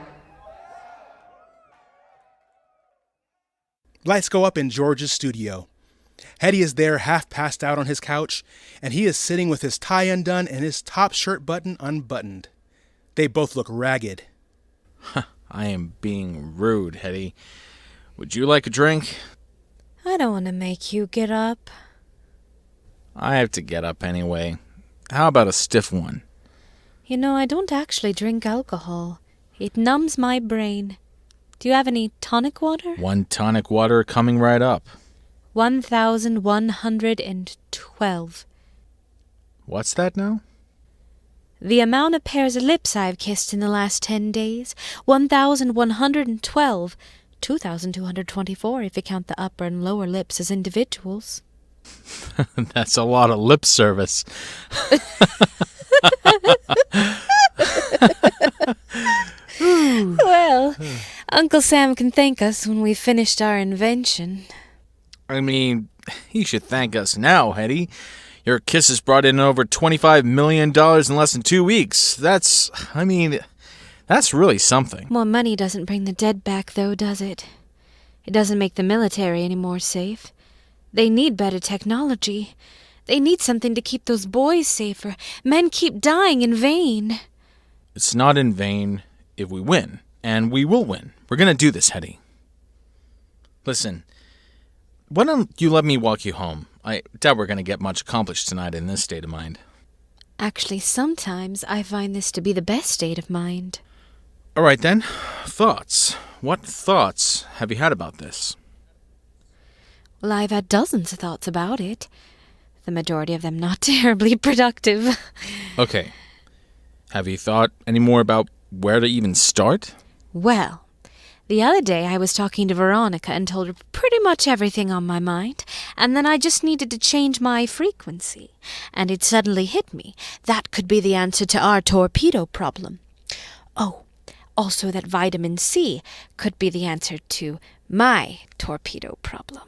Lights go up in George's studio. Hedy is there half passed out on his couch, and he is sitting with his tie undone and his top shirt button unbuttoned. They both look ragged. I am being rude, Hedy. Would you like a drink? I don't want to make you get up. I have to get up anyway. How about a stiff one? You know, I don't actually drink alcohol. It numbs my brain. Do you have any tonic water? 1 tonic water coming right up. 1,112. What's that now? The amount of pairs of lips I've kissed in the last 10 days. 1,112. 2,224 if you count the upper and lower lips as individuals. That's a lot of lip service. Well, Uncle Sam can thank us when we've finished our invention. I mean, he should thank us now, Hedy. Your kisses brought in over $25 million in less than 2 weeks. That's really something. More money doesn't bring the dead back, though, does it? It doesn't make the military any more safe. They need better technology. They need something to keep those boys safer. Men keep dying in vain. It's not in vain if we win, and we will win. We're going to do this, Hedy. Listen, why don't you let me walk you home? I doubt we're going to get much accomplished tonight in this state of mind. Actually, sometimes I find this to be the best state of mind. All right, then. Thoughts. What thoughts have you had about this? Well, I've had dozens of thoughts about it. The majority of them not terribly productive. Okay. Have you thought any more about where to even start? Well, the other day I was talking to Veronica and told her pretty much everything on my mind, and then I just needed to change my frequency. And it suddenly hit me. That could be the answer to our torpedo problem. Oh, also that vitamin C could be the answer to my torpedo problem.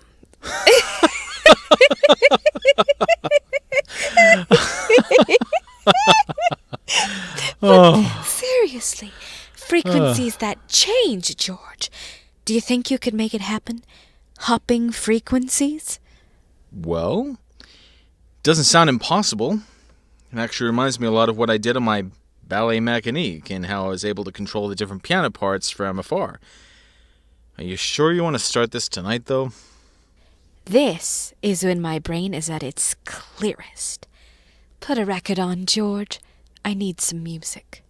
But seriously, frequencies that change, George. Do you think you could make it happen? Hopping frequencies? Well, doesn't sound impossible. It actually reminds me a lot of what I did on my ballet mécanique and how I was able to control the different piano parts from afar. Are you sure you want to start this tonight, though? This is when my brain is at its clearest. Put a record on, George. I need some music.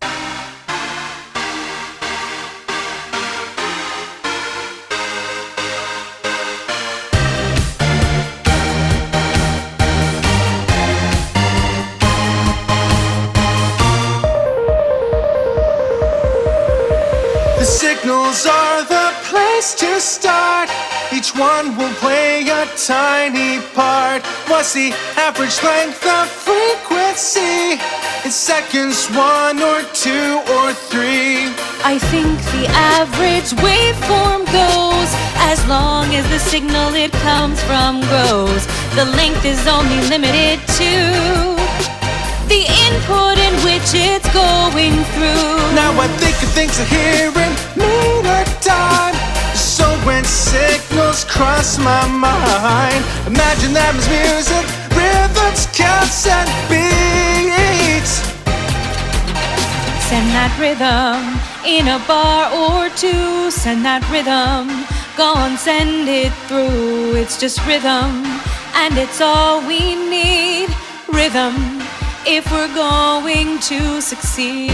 The signals are the place to start. Each one will play a tiny part. What's the average length of frequency? In seconds, 1 or 2 or 3. I think the average waveform goes as long as the signal it comes from grows. The length is only limited to the input in which it's going through. Now I think of things I hear in meter time. So when signals cross my mind, imagine them as music, rhythms, counts, and beats. Send that rhythm in a bar or two. Send that rhythm, go on, send it through. It's just rhythm, and it's all we need. Rhythm, if we're going to succeed.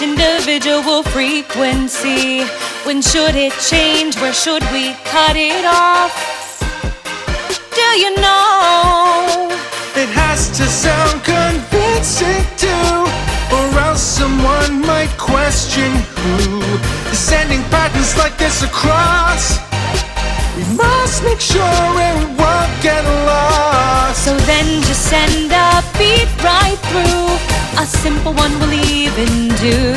Individual frequency. When should it change? Where should we cut it off? Do you know? It has to sound convincing too, or else someone might question who is sending patterns like this across. We must make sure it won't get lost. So then just send a beat right through. A simple one will even do.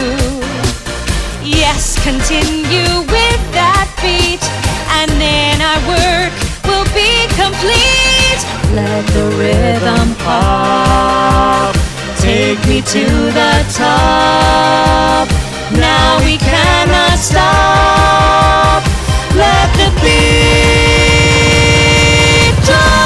Yes, continue with that beat, and then our work will be complete. Let the rhythm pop, take me to the top. Now we cannot stop. Let the beat drop.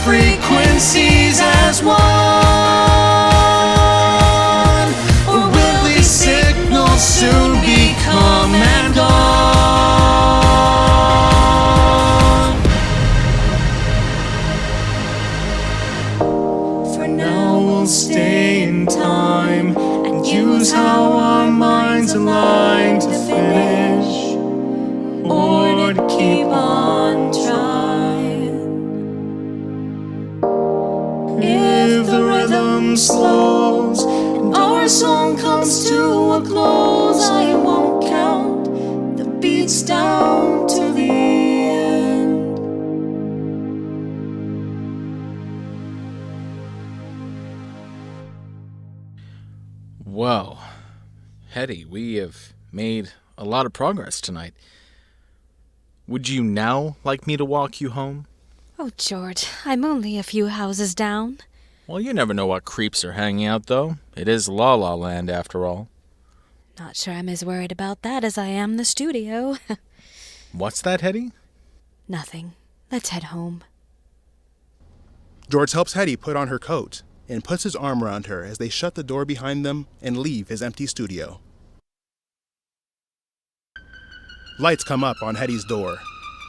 frequencies as one? Or will these signals soon be come and gone? For now we'll stay in time and use how our minds align to finish or to keep on trying. If the rhythm slows and our song comes to a close, I won't count the beats down to the end. Well, Hedy, we have made a lot of progress tonight. Would you now like me to walk you home? Oh, George, I'm only a few houses down. Well, you never know what creeps are hanging out, though. It is La La Land, after all. Not sure I'm as worried about that as I am the studio. What's that, Hedy? Nothing. Let's head home. George helps Hedy put on her coat and puts his arm around her as they shut the door behind them and leave his empty studio. Lights come up on Hedy's door.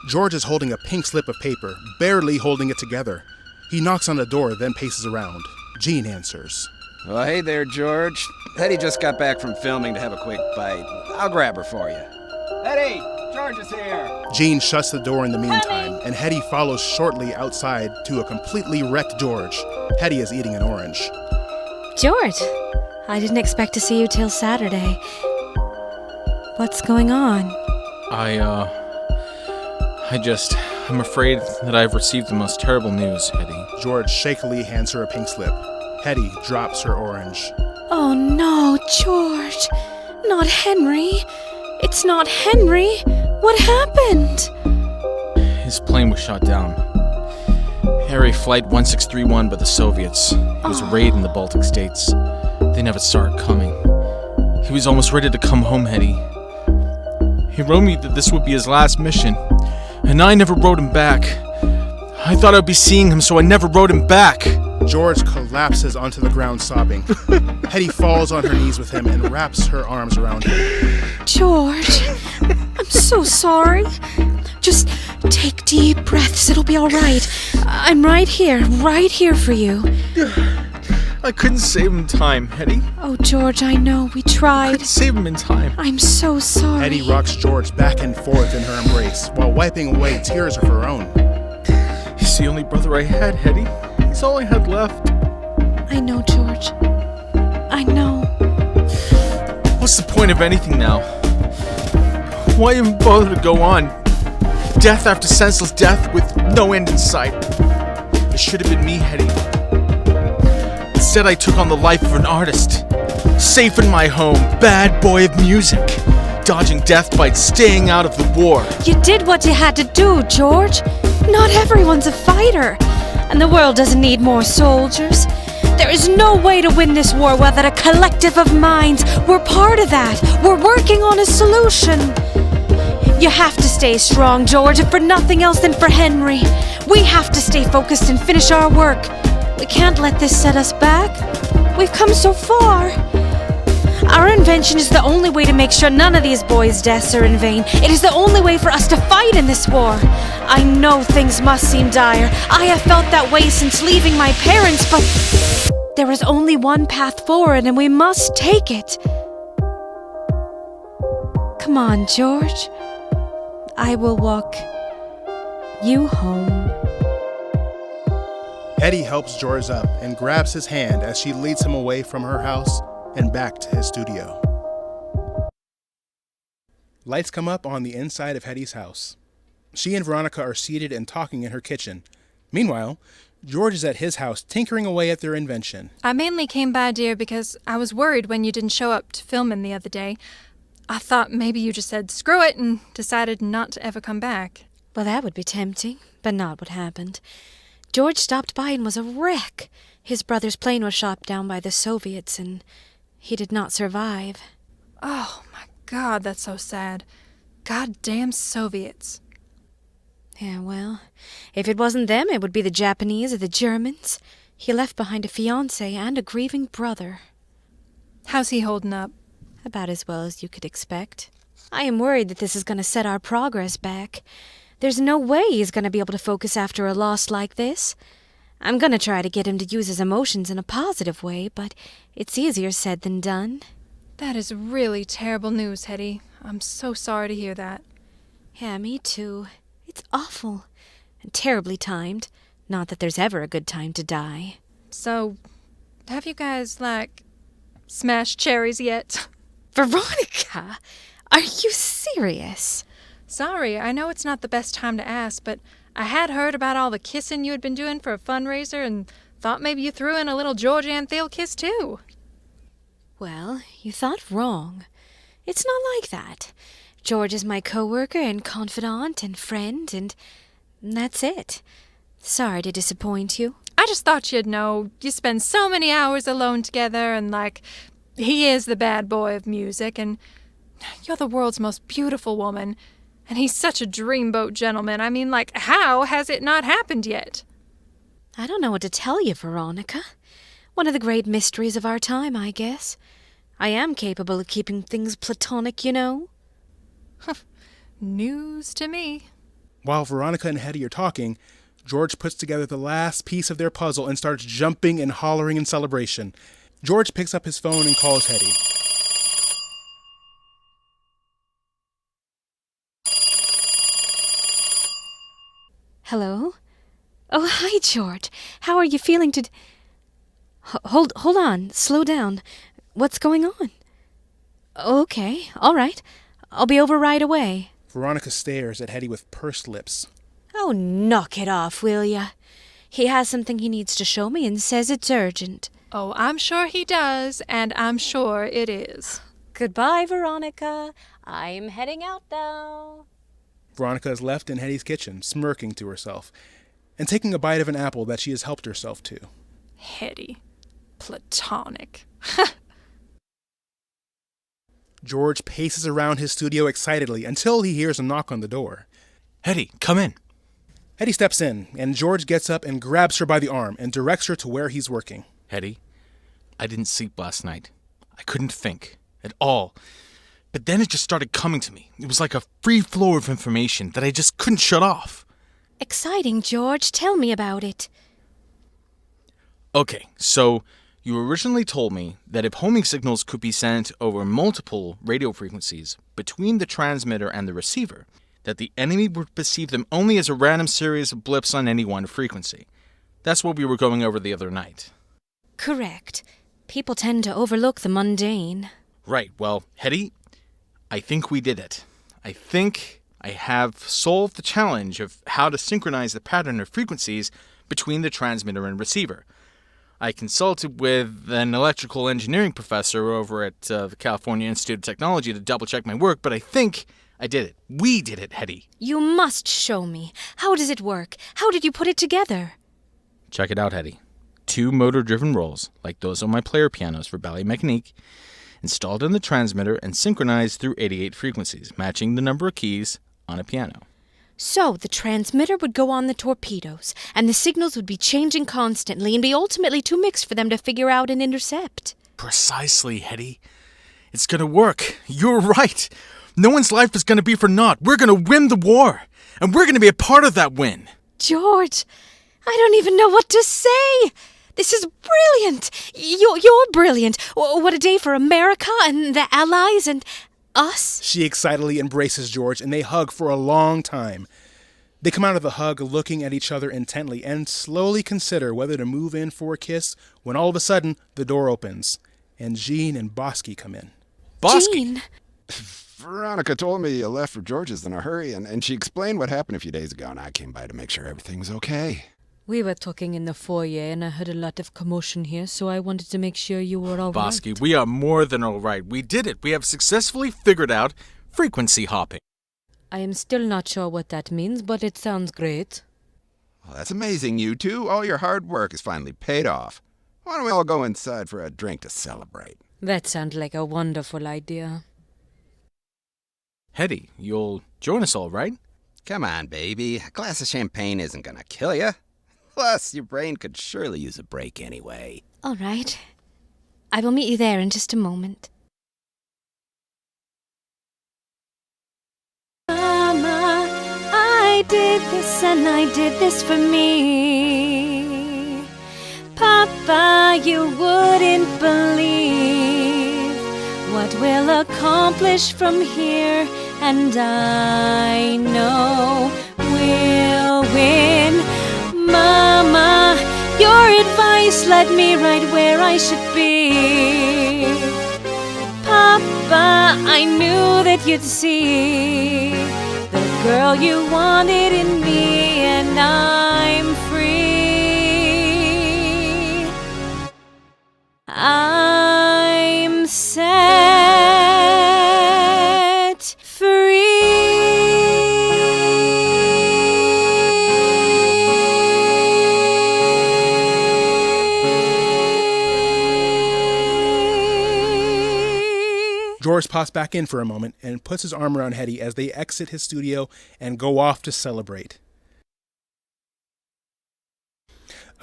George is holding a pink slip of paper, barely holding it together. He knocks on the door, then paces around. Jean answers. Well, hey there, George. Hedy just got back from filming to have a quick bite. I'll grab her for you. Hedy, George is here. Jean shuts the door in the meantime, and Hedy follows shortly outside to a completely wrecked George. Hedy is eating an orange. George, I didn't expect to see you till Saturday. What's going on? I'm afraid that I've received the most terrible news, Hedy. George shakily hands her a pink slip. Hedy drops her orange. Oh no, George. Not Henry. It's not Henry. What happened? His plane was shot down. Harry Flight 1631 by the Soviets. It was a raid in the Baltic states. They never saw it coming. He was almost ready to come home, Hedy. He wrote me that this would be his last mission, and I never wrote him back. I thought I'd be seeing him, so I never wrote him back. George collapses onto the ground sobbing. Hedy falls on her knees with him and wraps her arms around him. George, I'm so sorry. Just take deep breaths. It'll be all right. I'm right here for you. I couldn't save him in time, Hedy. Oh, George, I know. We tried. I couldn't save him in time. I'm so sorry. Hedy rocks George back and forth in her embrace while wiping away tears of her own. He's the only brother I had, Hedy. He's all I had left. I know, George. I know. What's the point of anything now? Why even bother to go on? Death after senseless death with no end in sight. It should have been me, Hedy. Instead, I took on the life of an artist. Safe in my home, bad boy of music. Dodging death by staying out of the war. You did what you had to do, George. Not everyone's a fighter. And the world doesn't need more soldiers. There is no way to win this war without a collective of minds. We're part of that. We're working on a solution. You have to stay strong, George, if for nothing else than for Henry. We have to stay focused and finish our work. We can't let this set us back. We've come so far. Our invention is the only way to make sure none of these boys' deaths are in vain. It is the only way for us to fight in this war. I know things must seem dire. I have felt that way since leaving my parents, but there is only one path forward, and we must take it. Come on, George. I will walk you home. Hedy helps George up and grabs his hand as she leads him away from her house and back to his studio. Lights come up on the inside of Hedy's house. She and Veronica are seated and talking in her kitchen. Meanwhile, George is at his house tinkering away at their invention. I mainly came by, dear, because I was worried when you didn't show up to filming the other day. I thought maybe you just said screw it and decided not to ever come back. Well, that would be tempting, but not what happened. George stopped by and was a wreck. His brother's plane was shot down by the Soviets, and he did not survive. Oh, my God, that's so sad. Goddamn Soviets. Yeah, well, if it wasn't them, it would be the Japanese or the Germans. He left behind a fiancé and a grieving brother. How's he holding up? About as well as you could expect. I am worried that this is going to set our progress back. There's no way he's going to be able to focus after a loss like this. I'm going to try to get him to use his emotions in a positive way, but it's easier said than done. That is really terrible news, Hedy. I'm so sorry to hear that. Yeah, me too. It's awful. And terribly timed. Not that there's ever a good time to die. So, have you guys, smashed cherries yet? Veronica! Are you serious? Sorry, I know it's not the best time to ask, but I had heard about all the kissing you had been doing for a fundraiser and thought maybe you threw in a little George Antheil kiss too. Well, you thought wrong. It's not like that. George is my co-worker and confidant and friend, and that's it. Sorry to disappoint you. I just thought you'd know. You spend so many hours alone together, and he is the bad boy of music, and you're the world's most beautiful woman. And he's such a dreamboat gentleman. I mean, like, how has it not happened yet? I don't know what to tell you, Veronica. One of the great mysteries of our time, I guess. I am capable of keeping things platonic, you know. News to me. While Veronica and Hedy are talking, George puts together the last piece of their puzzle and starts jumping and hollering in celebration. George picks up his phone and calls Hedy. Hello? Oh, hi, George. How are you feeling Hold on. Slow down. What's going on? Okay, all right. I'll be over right away. Veronica stares at Hedy with pursed lips. Oh, knock it off, will ya? He has something he needs to show me and says it's urgent. Oh, I'm sure he does, and I'm sure it is. Goodbye, Veronica. I'm heading out now. Veronica is left in Hedy's kitchen, smirking to herself, and taking a bite of an apple that she has helped herself to. Hedy. Platonic. George paces around his studio excitedly until he hears a knock on the door. Hedy, come in. Hedy steps in, and George gets up and grabs her by the arm and directs her to where he's working. Hedy, I didn't sleep last night. I couldn't think at all. But then it just started coming to me. It was like a free flow of information that I just couldn't shut off. Exciting, George. Tell me about it. Okay, so you originally told me that if homing signals could be sent over multiple radio frequencies between the transmitter and the receiver, that the enemy would perceive them only as a random series of blips on any one frequency. That's what we were going over the other night. Correct. People tend to overlook the mundane. Right, well, Hedy, I think we did it. I think I have solved the challenge of how to synchronize the pattern of frequencies between the transmitter and receiver. I consulted with an electrical engineering professor over at the California Institute of Technology to double-check my work, but I think I did it. We did it, Hedy. You must show me. How does it work? How did you put it together? Check it out, Hedy. 2 motor-driven rolls, like those on my player pianos for ballet mécanique, installed in the transmitter and synchronized through 88 frequencies, matching the number of keys on a piano. So the transmitter would go on the torpedoes, and the signals would be changing constantly and be ultimately too mixed for them to figure out and intercept. Precisely, Hedy. It's gonna work. You're right. No one's life is gonna be for naught. We're gonna win the war, and we're gonna be a part of that win. George, I don't even know what to say. This is brilliant. You're brilliant. What a day for America and the Allies and us. She excitedly embraces George, and they hug for a long time. They come out of the hug looking at each other intently and slowly consider whether to move in for a kiss when all of a sudden the door opens, and Jean and Bosky come in. Bosky? Jean? Veronica told me you left for George's in a hurry, and she explained what happened a few days ago, and I came by to make sure everything was okay. We were talking in the foyer, and I heard a lot of commotion here, so I wanted to make sure you were all right. Bosky, we are more than all right. We did it. We have successfully figured out frequency hopping. I am still not sure what that means, but it sounds great. Well, that's amazing, you two. All your hard work has finally paid off. Why don't we all go inside for a drink to celebrate? That sounds like a wonderful idea. Hedy, you'll join us all, right? Come on, baby. A glass of champagne isn't gonna kill you. Plus, your brain could surely use a break anyway. All right. I will meet you there in just a moment. Mama, I did this and I did this for me. Papa, you wouldn't believe what we'll accomplish from here, and I know we'll win. Mama, your advice led me right where I should be. Papa, I knew that you'd see the girl you wanted in me, and I'm free. I'm set free. George pops back in for a moment and puts his arm around Hedy as they exit his studio and go off to celebrate.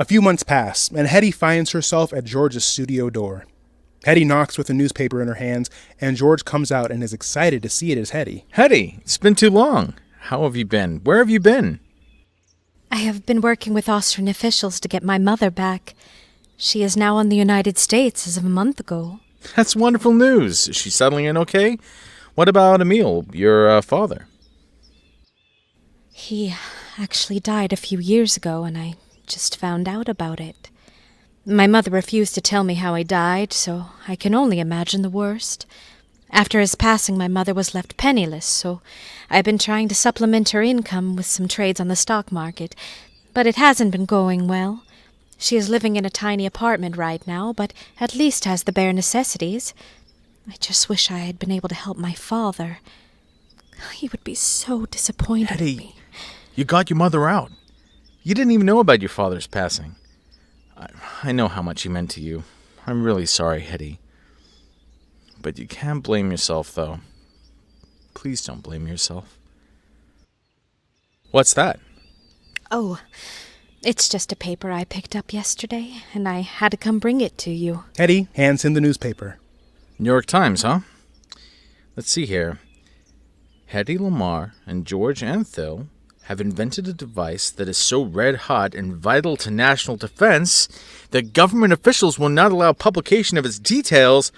A few months pass, and Hedy finds herself at George's studio door. Hedy knocks with a newspaper in her hands, and George comes out and is excited to see it as Hedy. Hedy, it's been too long. How have you been? Where have you been? I have been working with Austrian officials to get my mother back. She is now in the United States as of a month ago. That's wonderful news. Is she settling in okay? What about Emil, your father? He actually died a few years ago, and I just found out about it. My mother refused to tell me how he died, so I can only imagine the worst. After his passing, my mother was left penniless, so I've been trying to supplement her income with some trades on the stock market, but it hasn't been going well. She is living in a tiny apartment right now, but at least has the bare necessities. I just wish I had been able to help my father. He would be so disappointed in me. You got your mother out. You didn't even know about your father's passing. I know how much he meant to you. I'm really sorry, Hedy. But you can't blame yourself, though. Please don't blame yourself. What's that? Oh, it's just a paper I picked up yesterday, and I had to come bring it to you. Hedy hands him the newspaper. New York Times, huh? Let's see here. Hedy Lamarr and George Antheil have invented a device that is so red-hot and vital to national defense that government officials will not allow publication of its details.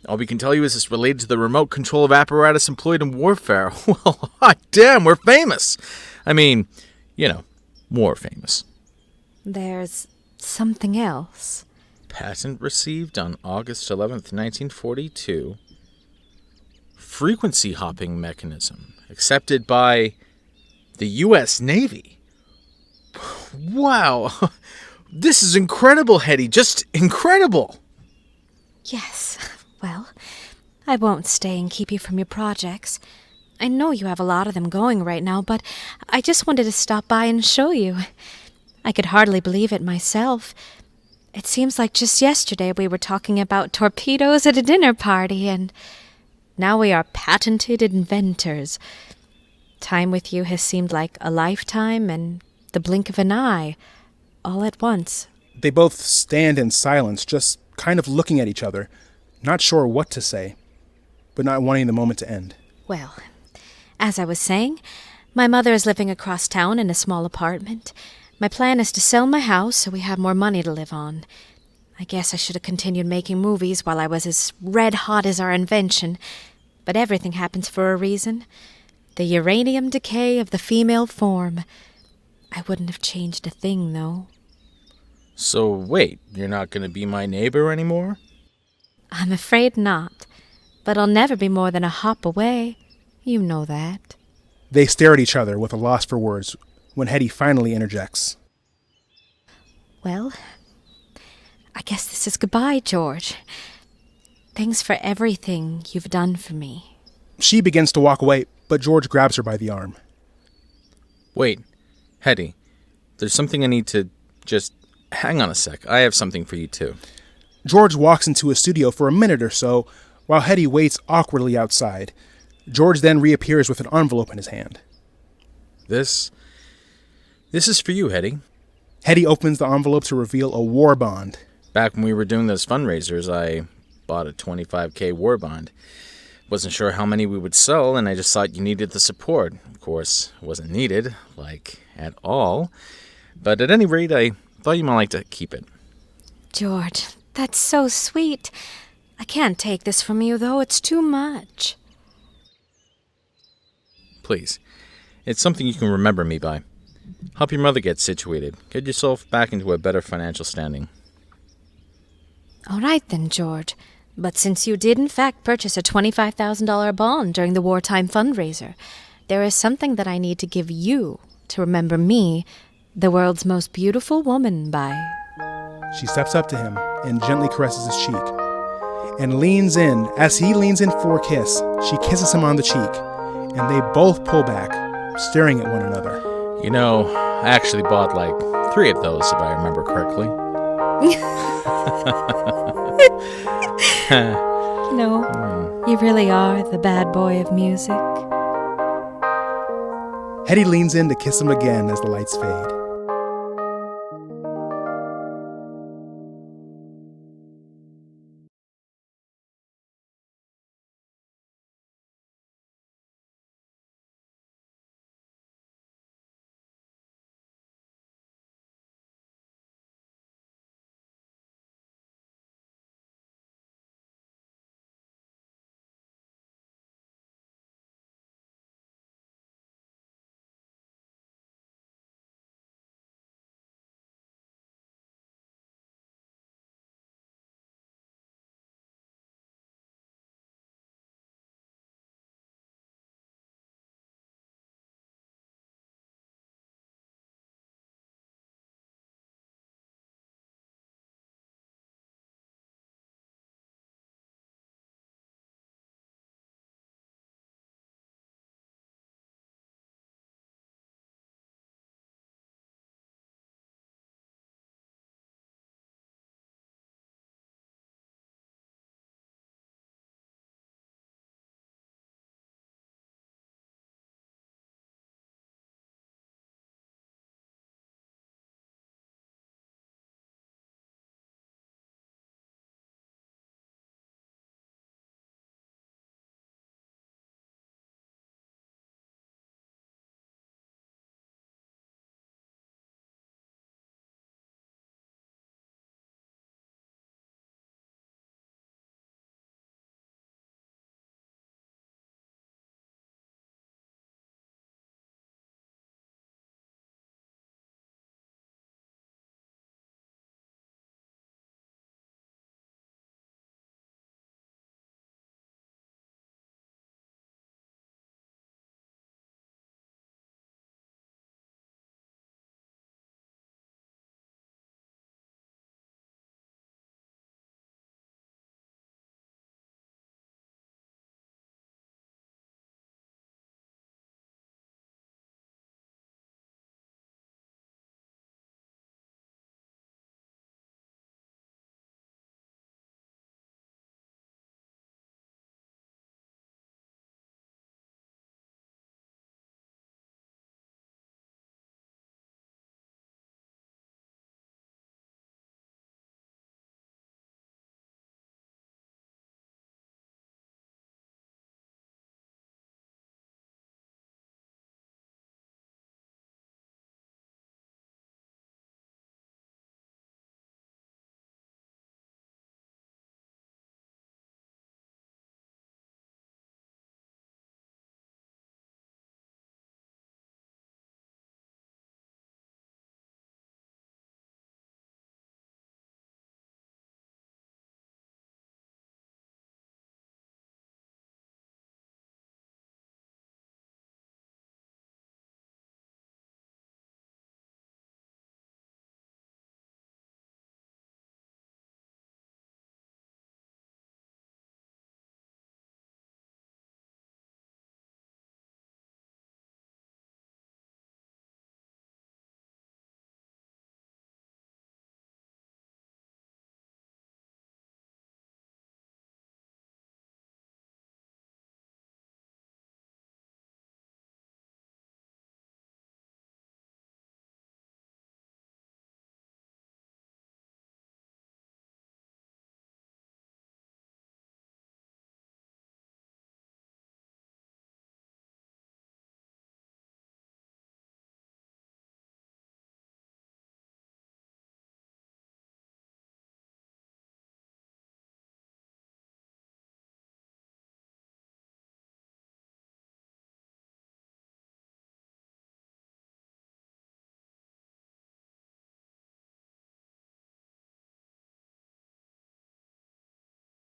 All we can tell you is it's related to the remote control of apparatus employed in warfare. Well, hot damn, we're famous. I mean, more famous. There's something else. Patent received on August 11th, 1942. Frequency hopping mechanism accepted by the U.S. Navy. Wow. This is incredible, Hedy. Just incredible. Yes. Well, I won't stay and keep you from your projects. I know you have a lot of them going right now, but I just wanted to stop by and show you. I could hardly believe it myself. It seems like just yesterday we were talking about torpedoes at a dinner party, and now we are patented inventors. Time with you has seemed like a lifetime and the blink of an eye, all at once. They both stand in silence, just kind of looking at each other, not sure what to say, but not wanting the moment to end. Well, as I was saying, my mother is living across town in a small apartment. My plan is to sell my house so we have more money to live on. I guess I should have continued making movies while I was as red-hot as our invention, but everything happens for a reason. The uranium decay of the female form. I wouldn't have changed a thing, though. So wait, you're not going to be my neighbor anymore? I'm afraid not. But I'll never be more than a hop away. You know that. They stare at each other with a loss for words when Hedy finally interjects. Well, I guess this is goodbye, George. Thanks for everything you've done for me. She begins to walk away, but George grabs her by the arm. Wait, Hedy, there's something I need to just... Hang on a sec. I have something for you, too. George walks into a studio for a minute or so, while Hedy waits awkwardly outside. George then reappears with an envelope in his hand. This is for you, Hedy. Hedy opens the envelope to reveal a war bond. Back when we were doing those fundraisers, I bought a $25,000 war bond. Wasn't sure how many we would sell, and I just thought you needed the support. Of course, it wasn't needed, at all. But at any rate, I thought you might like to keep it. George, that's so sweet. I can't take this from you, though. It's too much. Please. It's something you can remember me by. Help your mother get situated. Get yourself back into a better financial standing. All right then, George. But since you did in fact purchase a $25,000 bond during the wartime fundraiser, there is something that I need to give you to remember me, the world's most beautiful woman, by. She steps up to him and gently caresses his cheek, and leans in. As he leans in for a kiss, she kisses him on the cheek, and they both pull back, staring at one another. I actually bought 3 of those, if I remember correctly. You really are the bad boy of music. Hedy leans in to kiss him again as the lights fade.